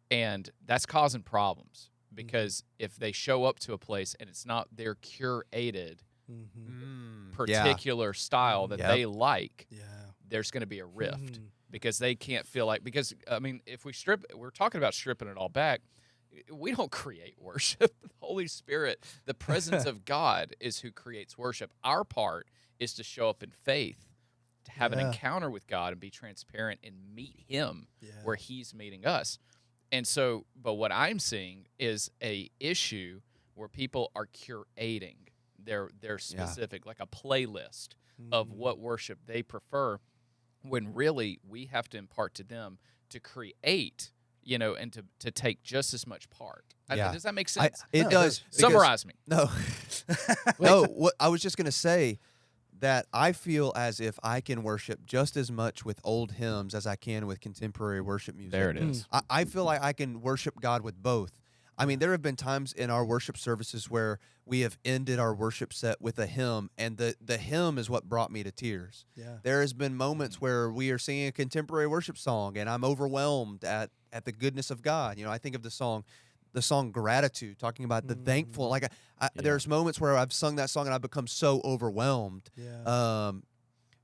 and that's causing problems, because if they show up to a place and it's not their curated particular style that they like, there's going to be a rift, because they can't feel like, because, I mean, if we're talking about stripping it all back, we don't create worship. The Holy Spirit, the presence of God, is who creates worship. Our part is to show up in faith, to have an encounter with God and be transparent and meet Him where He's meeting us. And so, but what I'm seeing is a issue where people are curating their specific, like a playlist of what worship they prefer, when really we have to impart to them to create, and to take just as much part. Does that make sense? It does. Summarize me. No. No, what I was just going to say, that I feel as if I can worship just as much with old hymns as I can with contemporary worship music. There it is. I feel like I can worship God with both. I mean, there have been times in our worship services where we have ended our worship set with a hymn, and the hymn is what brought me to tears. Yeah. There has been moments where we are singing a contemporary worship song, and I'm overwhelmed at at the goodness of God. I think of the song Gratitude, talking about the thankful. Like there's moments where I've sung that song and I've become so overwhelmed. Yeah.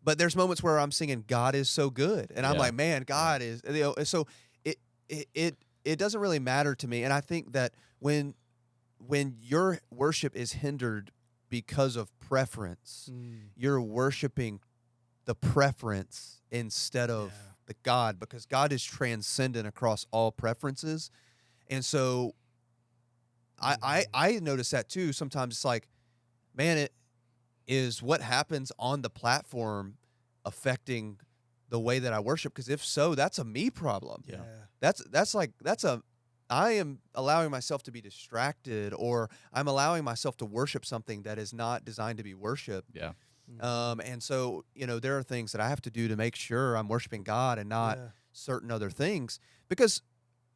But there's moments where I'm singing God is so good, and I'm like, man, God is. So it doesn't really matter to me, and I think that when your worship is hindered because of preference, you're worshiping the preference instead of the God, because God is transcendent across all preferences. And so I notice that too. Sometimes it's like, man, it is what happens on the platform affecting the way that I worship? Because if so, that's a me problem. Yeah. I am allowing myself to be distracted, or I'm allowing myself to worship something that is not designed to be worshiped. Yeah. And so, there are things that I have to do to make sure I'm worshiping God and not certain other things. Because,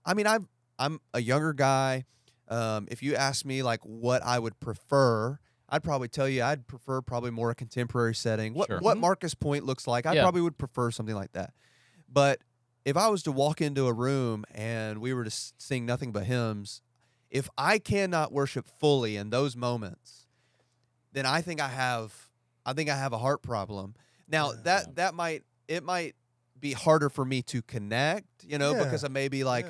I mean, I'm a younger guy. If you ask me like what I would prefer, I'd probably tell you I'd prefer probably more a contemporary setting. What Marcus Pointe looks like, I probably would prefer something like that. But if I was to walk into a room and we were to sing nothing but hymns, if I cannot worship fully in those moments, then I think I have a heart problem. Now that might be harder for me to connect, because of maybe like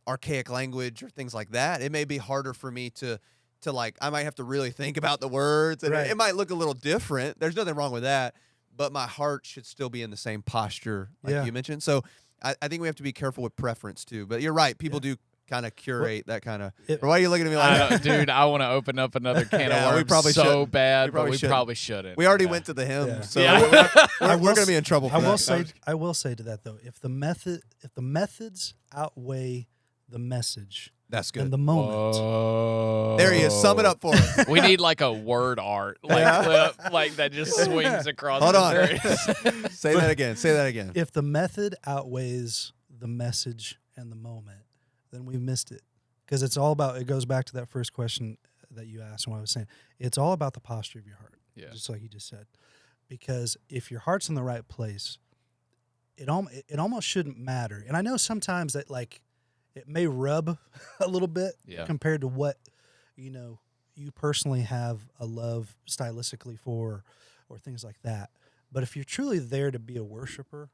archaic language or things like that. It may be harder for me to like, I might have to really think about the words, and it might look a little different. There's nothing wrong with that, but my heart should still be in the same posture like you mentioned. So I think we have to be careful with preference too. But you're right, people do kind of curate that kind of. Why are you looking at me like that? Dude, I want to open up another can of worms we probably bad, but we probably shouldn't. We already went to the hymn, so we're going to be in trouble. I will say to that though, if the methods outweigh the message, that's good. And the moment. Whoa. There he is. Sum it up for us. We need like a word art, clip, like that just swings across. Hold on. The Say that again. If the method outweighs the message and the moment, then we've missed it. Because it goes back to that first question that you asked when I was saying, it's all about the posture of your heart. Yeah. Just like you just said. Because if your heart's in the right place, it almost shouldn't matter. And I know sometimes that like, it may rub a little bit compared to what, you personally have a love stylistically for or things like that. But if you're truly there to be a worshiper,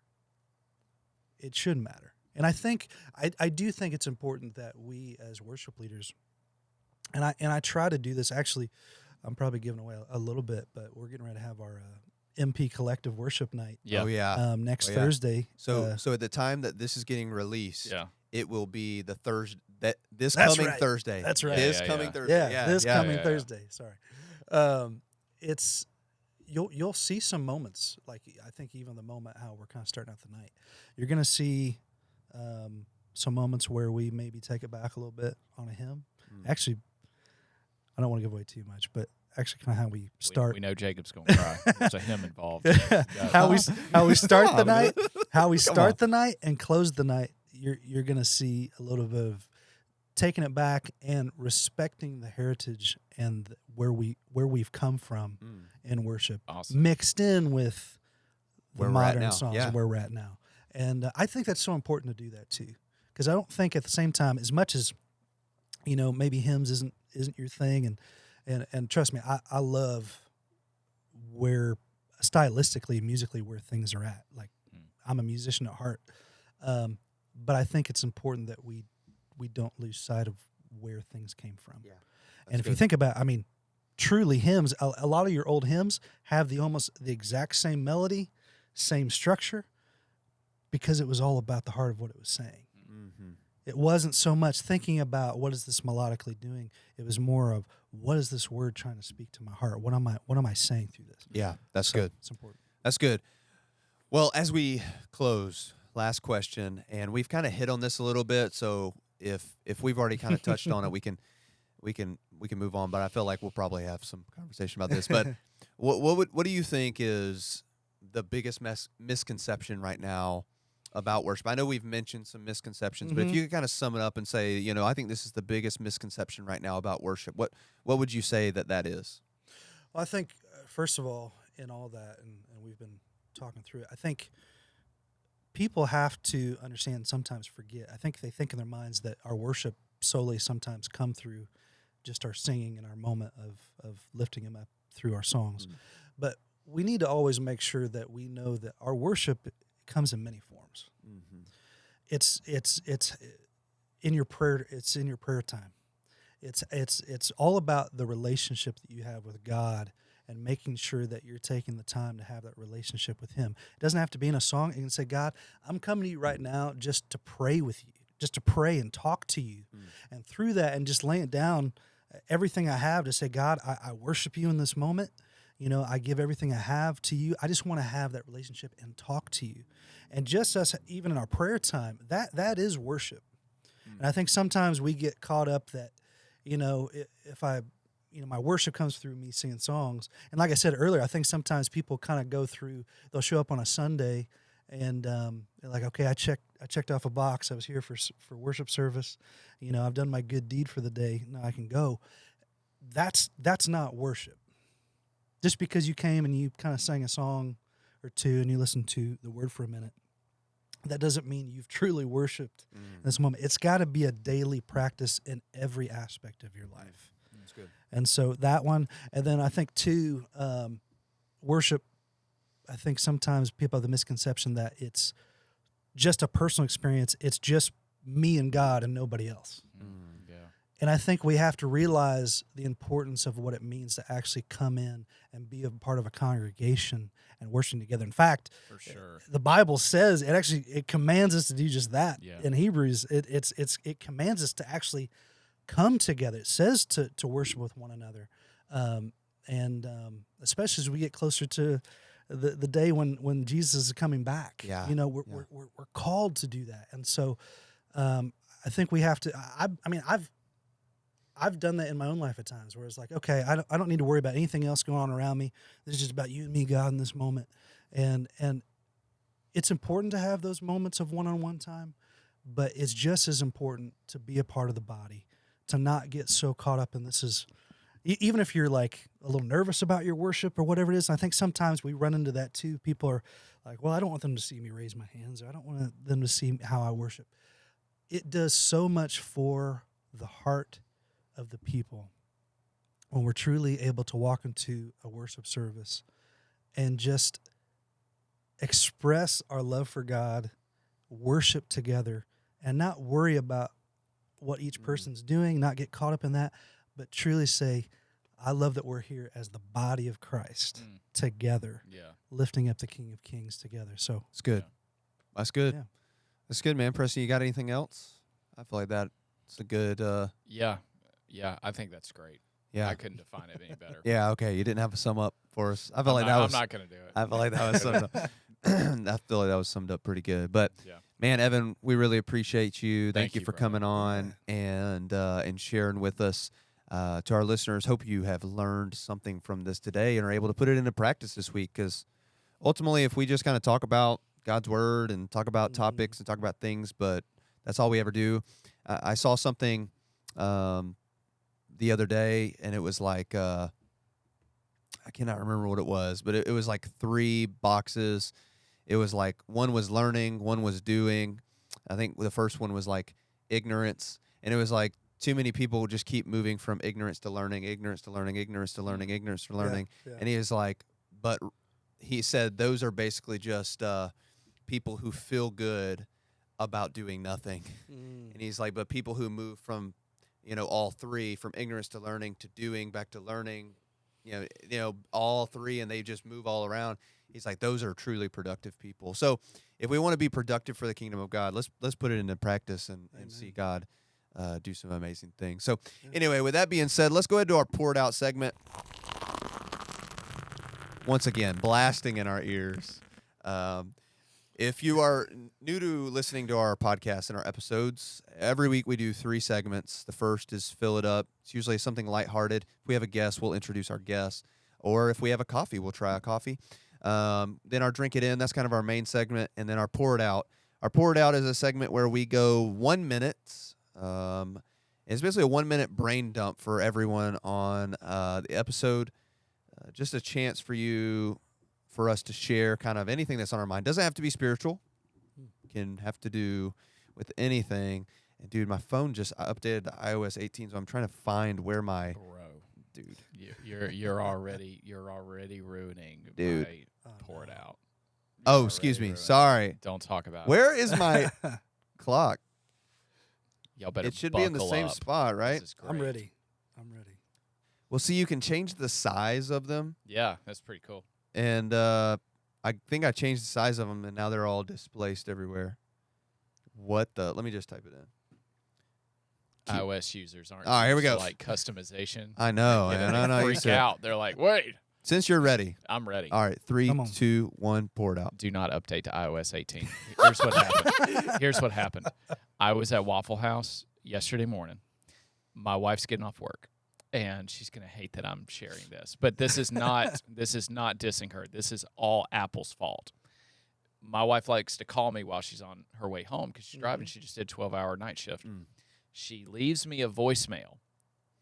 it should matter. And I do think it's important that we as worship leaders, and I try to do this. Actually, I'm probably giving away a little bit, but we're getting ready to have our MP Collective Worship Night. Oh, yeah. Next Thursday. So at the time that this is getting released, it will be the Thursday. This That's coming right. Thursday. That's right. This coming Thursday. This coming Thursday. Sorry. It's you'll see some moments, like I think even the moment how we're kind of starting out the night. You're going to see some moments where we maybe take it back a little bit on a hymn. Actually, I don't want to give away too much, but actually kind of how we start. We know Jacob's going to cry. There's a hymn involved. How we start the night, how we start the night and close the night. You're going to see a little bit of taking it back and respecting the heritage and where we've come from in worship, mixed in with the modern songs of where we're at now. And I think that's so important to do that too, because I don't think at the same time, as much as maybe hymns isn't your thing, and trust me, I love where stylistically, musically, where things are at. Like I'm a musician at heart. But I think it's important that we don't lose sight of where things came from. Yeah, and if you think about, truly hymns, a lot of your old hymns have almost the exact same melody, same structure, because it was all about the heart of what it was saying. Mm-hmm. It wasn't so much thinking about what is this melodically doing. It was more of what is this word trying to speak to my heart? What am I saying through this? Yeah, that's good. It's important. That's good. Well, as we close, last question, and we've kind of hit on this a little bit. So if we've already kind of touched on it, we can move on. But I feel like we'll probably have some conversation about this. But what do you think is the biggest misconception right now about worship? I know we've mentioned some misconceptions, but if you could kind of sum it up and say, I think this is the biggest misconception right now about worship. What would you say that is? Well, I think first of all, in all that, and we've been talking through it, I think people have to understand and sometimes forget. I think they think in their minds that our worship solely sometimes come through just our singing and our moment of lifting him up through our songs. But we need to always make sure that we know that our worship comes in many forms. It's in your prayer. It's in your prayer time. It's all about the relationship that you have with God and making sure that you're taking the time to have that relationship with him. It doesn't have to be in a song. You can say, God, I'm coming to you right now just to pray with you, just to pray and talk to you. And through that and just laying down everything I have to say, God, I worship you in this moment. You know, I give everything I have to you. I just want to have that relationship and talk to you. And just us, even in our prayer time, that is worship. And I think sometimes we get caught up that, you know, if I, you know, my worship comes through me singing songs. And like I said earlier, I think sometimes people kind of go through, they'll show up on a Sunday and they're like, okay, I checked off a box. I was here for worship service. You know, I've done my good deed for the day. Now I can go. That's not worship. Just because you came and you kind of sang a song or two and you listened to the word for a minute, that doesn't mean you've truly worshiped in this moment. It's got to be a daily practice in every aspect of your life. That's good. And so that one, and then I think too, worship, I think sometimes people have the misconception that it's just a personal experience. It's just me and God and nobody else. And I think we have to realize the importance of what it means to actually come in and be a part of a congregation and worshiping together. In fact, For sure. the Bible says it commands us to do just that. Yeah. In Hebrews, it commands us to actually come together. It says to worship with one another, and especially as we get closer to the day when Jesus is coming back. Yeah. You know, we're called to do that, and so I think we have to. I mean, I've done that in my own life at times where it's like, okay, I don't need to worry about anything else going on around me. This is just about you and me, God, in this moment. And it's important to have those moments of one-on-one time, but it's just as important to be a part of the body, to not get so caught up in this is, even if you're like a little nervous about your worship or whatever it is. I think sometimes we run into that too. People are like, well, I don't want them to see me raise my hands, or I don't want them to see how I worship. It does so much for the heart of the people when we're truly able to walk into a worship service and just express our love for God, worship together, and not worry about what each person's doing, not get caught up in that, but truly say, I love that we're here as the body of Christ together, lifting up the King of Kings together. So It's good. Yeah. That's good. Yeah. That's good, man. Preston, you got anything else? I feel like that's a good. Yeah, I think that's great. Yeah. I couldn't define it any better. Yeah. Okay. You didn't have a sum up for us. I felt like that was. I'm not going to do it. I felt like that was summed up. I feel like that was summed up pretty good. But Yeah. man, Evan, we really appreciate you. Thank you you, for brother. coming on and sharing with us. To our listeners, hope you have learned something from this today and are able to put it into practice this week. Because ultimately, if we just kind of talk about God's word and talk about topics and talk about things, but that's all we ever do. I saw something the other day, and it was like I cannot remember what it was, but it was like 3 boxes. It was like one was learning, one was doing. I think the first one was like ignorance, and it was like too many people just keep moving from ignorance to learning, ignorance to learning, ignorance to learning, ignorance to learning. Yeah. And he was like, but he said those are basically just people who feel good about doing nothing. And he's like, but people who move from, all 3, from ignorance to learning to doing back to learning, all 3, and they just move all around. He's like, those are truly productive people. So if we want to be productive for the kingdom of God, let's put it into practice and see God do some amazing things. So anyway, with that being said, let's go ahead to our poured out segment. Once again, blasting in our ears. If you are new to listening to our podcast and our episodes, every week we do 3 segments. The first is Fill It Up. It's usually something lighthearted. If we have a guest, we'll introduce our guest. Or if we have a coffee, we'll try a coffee. Then our Drink It In, that's kind of our main segment. And then our Pour It Out. Our Pour It Out is a segment where we go 1 minute. It's basically a 1-minute brain dump for everyone on the episode. Just a chance for us to share kind of anything that's on our mind. Doesn't have to be spiritual. can have to do with anything. And dude, my phone just updated to iOS 18, so I'm trying to find where my dude. You're already ruining. Dude. Pour it out. Oh, You're excuse already me. ruining. Sorry. Don't talk about it. Where is my clock? Y'all better. It should be in the buckle same up. spot, right? This is I'm great. ready. Well, see, you can change the size of them, Yeah, that's pretty cool. and I think I changed the size of them, and now they're all displaced everywhere. What the? Let me just type it in. iOS users aren't. All right, here we used to, go. Like customization. I know. They I know. freak out. They're like, wait. Since you're ready. I'm ready. All right, 3, Come on. 2, 1, pour it out. Do not update to iOS 18. Here's what happened. Here's what happened. I was at Waffle House yesterday morning. My wife's getting off work, and she's gonna hate that I'm sharing this. But this is not dissing her. This is all Apple's fault. My wife likes to call me while she's on her way home because she's driving. She just did 12-hour night shift. She leaves me a voicemail,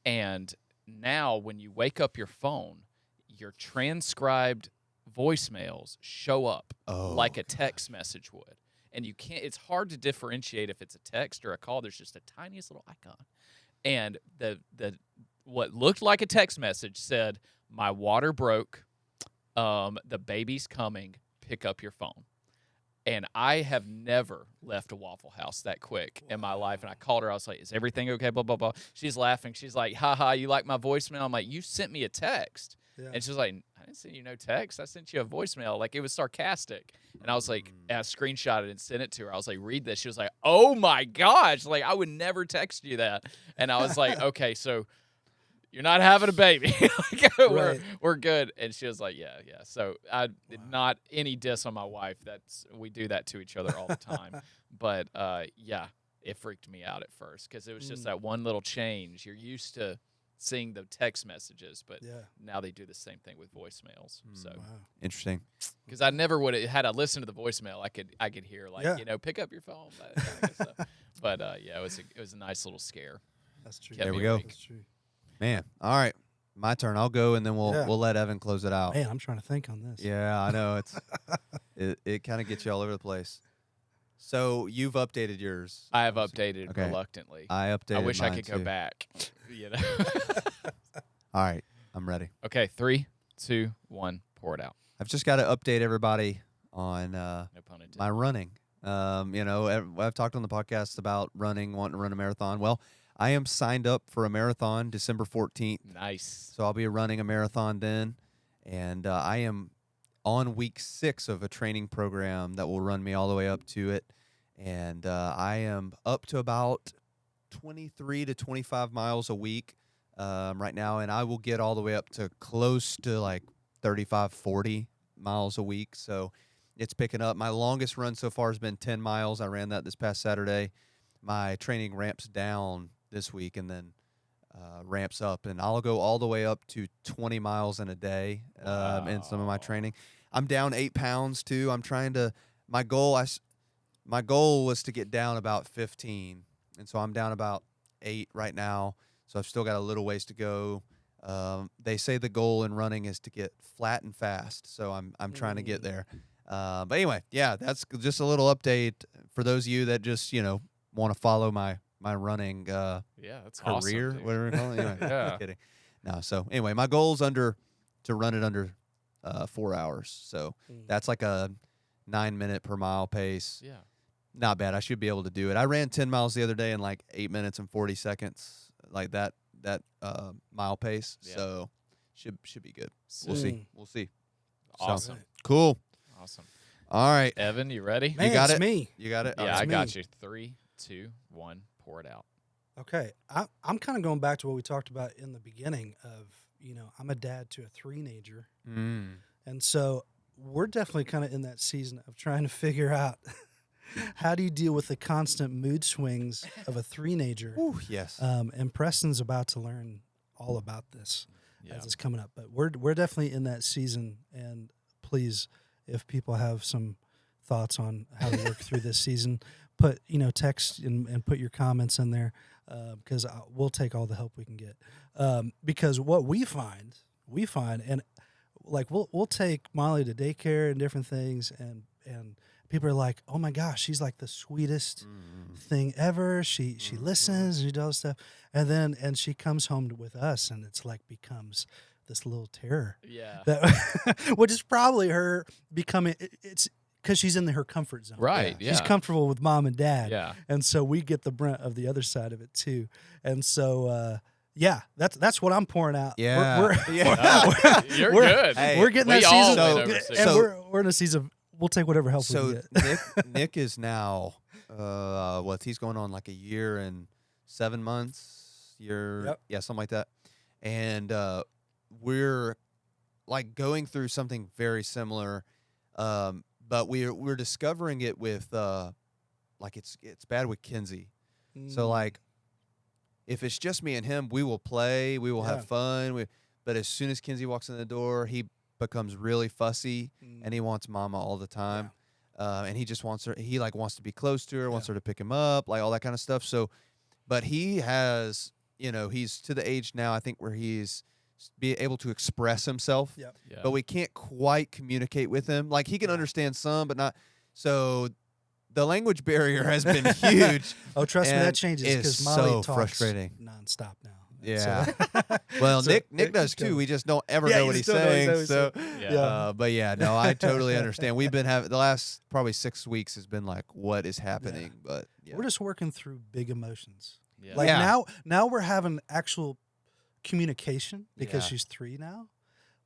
and now when you wake up your phone, your transcribed voicemails show up like a text message would. And you can't, it's hard to differentiate if it's a text or a call. There's just a tiniest little icon. And the what looked like a text message said, "My water broke. The baby's coming. Pick up your phone." And I have never left a Waffle House that quick in my life. And I called her. I was like, "Is everything okay?" Blah, blah, blah. She's laughing. She's like, "Ha, you like my voicemail?" I'm like, "You sent me a text." Yeah. And she's like, "I didn't send you no text. I sent you a voicemail." Like, it was sarcastic. And I was like, I screenshot it and sent it to her. I was like, "Read this." She was like, "Oh my gosh. Like, I would never text you that." And I was like, "Okay, so you're not having a baby." Like, we're good. And she was like, yeah. So not any diss on my wife. We do that to each other all the time. But yeah, it freaked me out at first because it was just that one little change. You're used to seeing the text messages, but now they do the same thing with voicemails. So Interesting. because I never would have had I listened to the voicemail, I could hear pick up your phone. That kind of stuff. But yeah, it was a nice little scare. That's true. Kept There me we go. awake. That's true. Man, all right. My turn. I'll go, and then we'll let Evan close it out. Man, I'm trying to think on this. Yeah, I know. It kind of gets you all over the place. So you've updated yours. I have updated Okay. reluctantly. I updated I wish I mine could go too. back. All right, I'm ready. Okay, 3, 2, 1, pour it out. I've just got to update everybody on No pun intended. my running. I've talked on the podcast about wanting to run a marathon. Well, I am signed up for a marathon December 14th. Nice. So I'll be running a marathon then. And I am on week 6 of a training program that will run me all the way up to it. And I am up to about 23 to 25 miles a week right now. And I will get all the way up to close to like 35, 40 miles a week. So it's picking up. My longest run so far has been 10 miles. I ran that this past Saturday. My training ramps down this week and then ramps up. And I'll go all the way up to 20 miles in a day in some of my training. I'm down 8 pounds, too. I'm trying to – my goal was to get down about 15. And so I'm down about 8 right now. So I've still got a little ways to go. They say the goal in running is to get flat and fast. So I'm trying to get there. But anyway, yeah, that's just a little update for those of you that just, want to follow my running Yeah, that's career, awesome, dude. whatever you call it. Anyway, Yeah. kidding. No, so anyway, my goal is to run it under 4 hours. So that's like a 9-minute per mile pace. Yeah. Not bad. I should be able to do it. I ran 10 miles the other day in like 8 minutes and 40 seconds, like that mile pace. Yeah. So should be good. We'll see. We'll see. Awesome. So, cool. Awesome. All right. Evan, you ready? Man, You got it's it? me. You got it? Yeah, Okay. I it's got me. you. 3, 2, 1, pour it out. Okay, I'm kind of going back to what we talked about in the beginning of, I'm a dad to a 3-nager. And so we're definitely kind of in that season of trying to figure out how do you deal with the constant mood swings of a 3-nager. Ooh, yes. And Preston's about to learn all about this as it's coming up. But we're definitely in that season. And please, if people have some thoughts on how to work through this season, put text and put your comments in there because we'll take all the help we can get. Because what we find, and like we'll take Molly to daycare and different things, and people are like, oh my gosh, she's like the sweetest thing ever. She listens and she does stuff, and she comes home with us, and it's like becomes this little terror. Yeah. Which is probably her becoming. It's because she's in her comfort zone. Right. Yeah. She's comfortable with mom and dad. Yeah. And so we get the brunt of the other side of it too. And so that's what I'm pouring out. Yeah. You're we're- good. Hey, we're getting we that all season, went overseas. and So- we're in a season. We'll take whatever help we So get. Nick is now he's going on like a year and 7 months. Yep. Yeah, something like that. And we're like going through something very similar, but we're discovering it with like it's bad with Kinsey. So like if it's just me and him, we will play, we will have fun. But as soon as Kinsey walks in the door, he becomes really fussy and he wants mama all the time. And he just wants her, he like wants to be close to her, wants her to pick him up, like all that kind of stuff. So, but he has, he's to the age now, I think, where he's be able to express himself, Yep. Yeah. but we can't quite communicate with him. Like he can understand some, but not. So the language barrier has been huge. Oh, trust me, and that changes it's because Molly so talks frustrating. nonstop now. Yeah. So- Well, So Nick it- does it goes. too. We just don't ever Yeah, know you what he's still don't know saying. So, Yeah. but yeah, no, I totally understand. We've been having the last probably 6 weeks has been like, what is happening? But yeah. We're just working through big emotions. Yeah. Like Yeah. now we're having actual communication because Yeah. she's 3 now,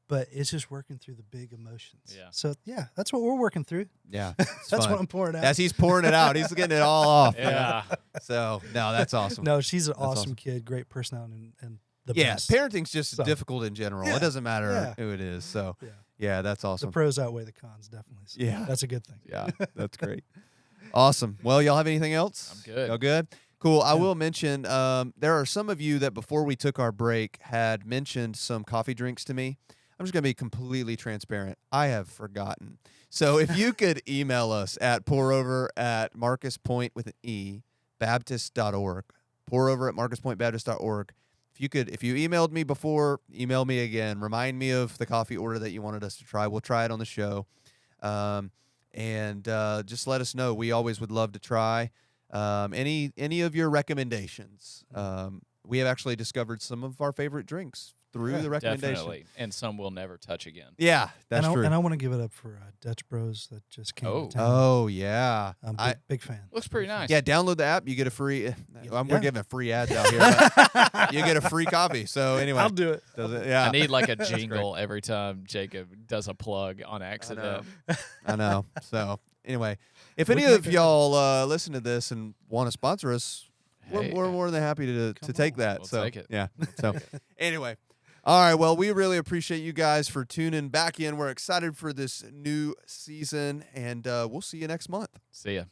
but it's just working through the big emotions. Yeah. So yeah, that's what we're working through. yeah, it's That's fun. what I'm pouring out. As he's pouring it out, he's getting it all off. Yeah. So no, that's awesome. No, she's an That's awesome awesome. kid, great personality, and the Yeah, best. parenting's just So- difficult in general. Yeah. It doesn't matter Yeah. who it is. So Yeah. yeah, that's The awesome. pros outweigh the cons, definitely. So Yeah. that's a good thing. Yeah, that's great. Awesome. Well, y'all have anything else? I'm good. Y'all good? Cool. I Yeah. will mention there are some of you that before we took our break had mentioned some coffee drinks to me. I'm just going to be completely transparent. I have forgotten. So if you could email us at pourover@marcuspointe with an E, Baptist.org, pourover@marcuspointebaptist.org. If you emailed me before, email me again. Remind me of the coffee order that you wanted us to try. We'll try it on the show. And just let us know. We always would love to try any of your recommendations. We have actually discovered some of our favorite drinks through the recommendation. Definitely. And some we'll never touch again. Yeah, that's true. And I want to give it up for Dutch Bros that just came Oh. to town. Oh yeah, I'm big fan. Looks pretty nice. yeah. Download the app. You get a free. We're Yeah. giving free ads out here. But you get a free coffee. So anyway, I'll do it. does it? Yeah, I need like a jingle every time Jacob does a plug on accident. I know. So anyway, if We any can of make it y'all listen to this and want to sponsor us, Hey, we're more than happy to Come take on. that. We'll so take it. yeah. So anyway, all right. Well, we really appreciate you guys for tuning back in. We're excited for this new season, and we'll see you next month. See ya.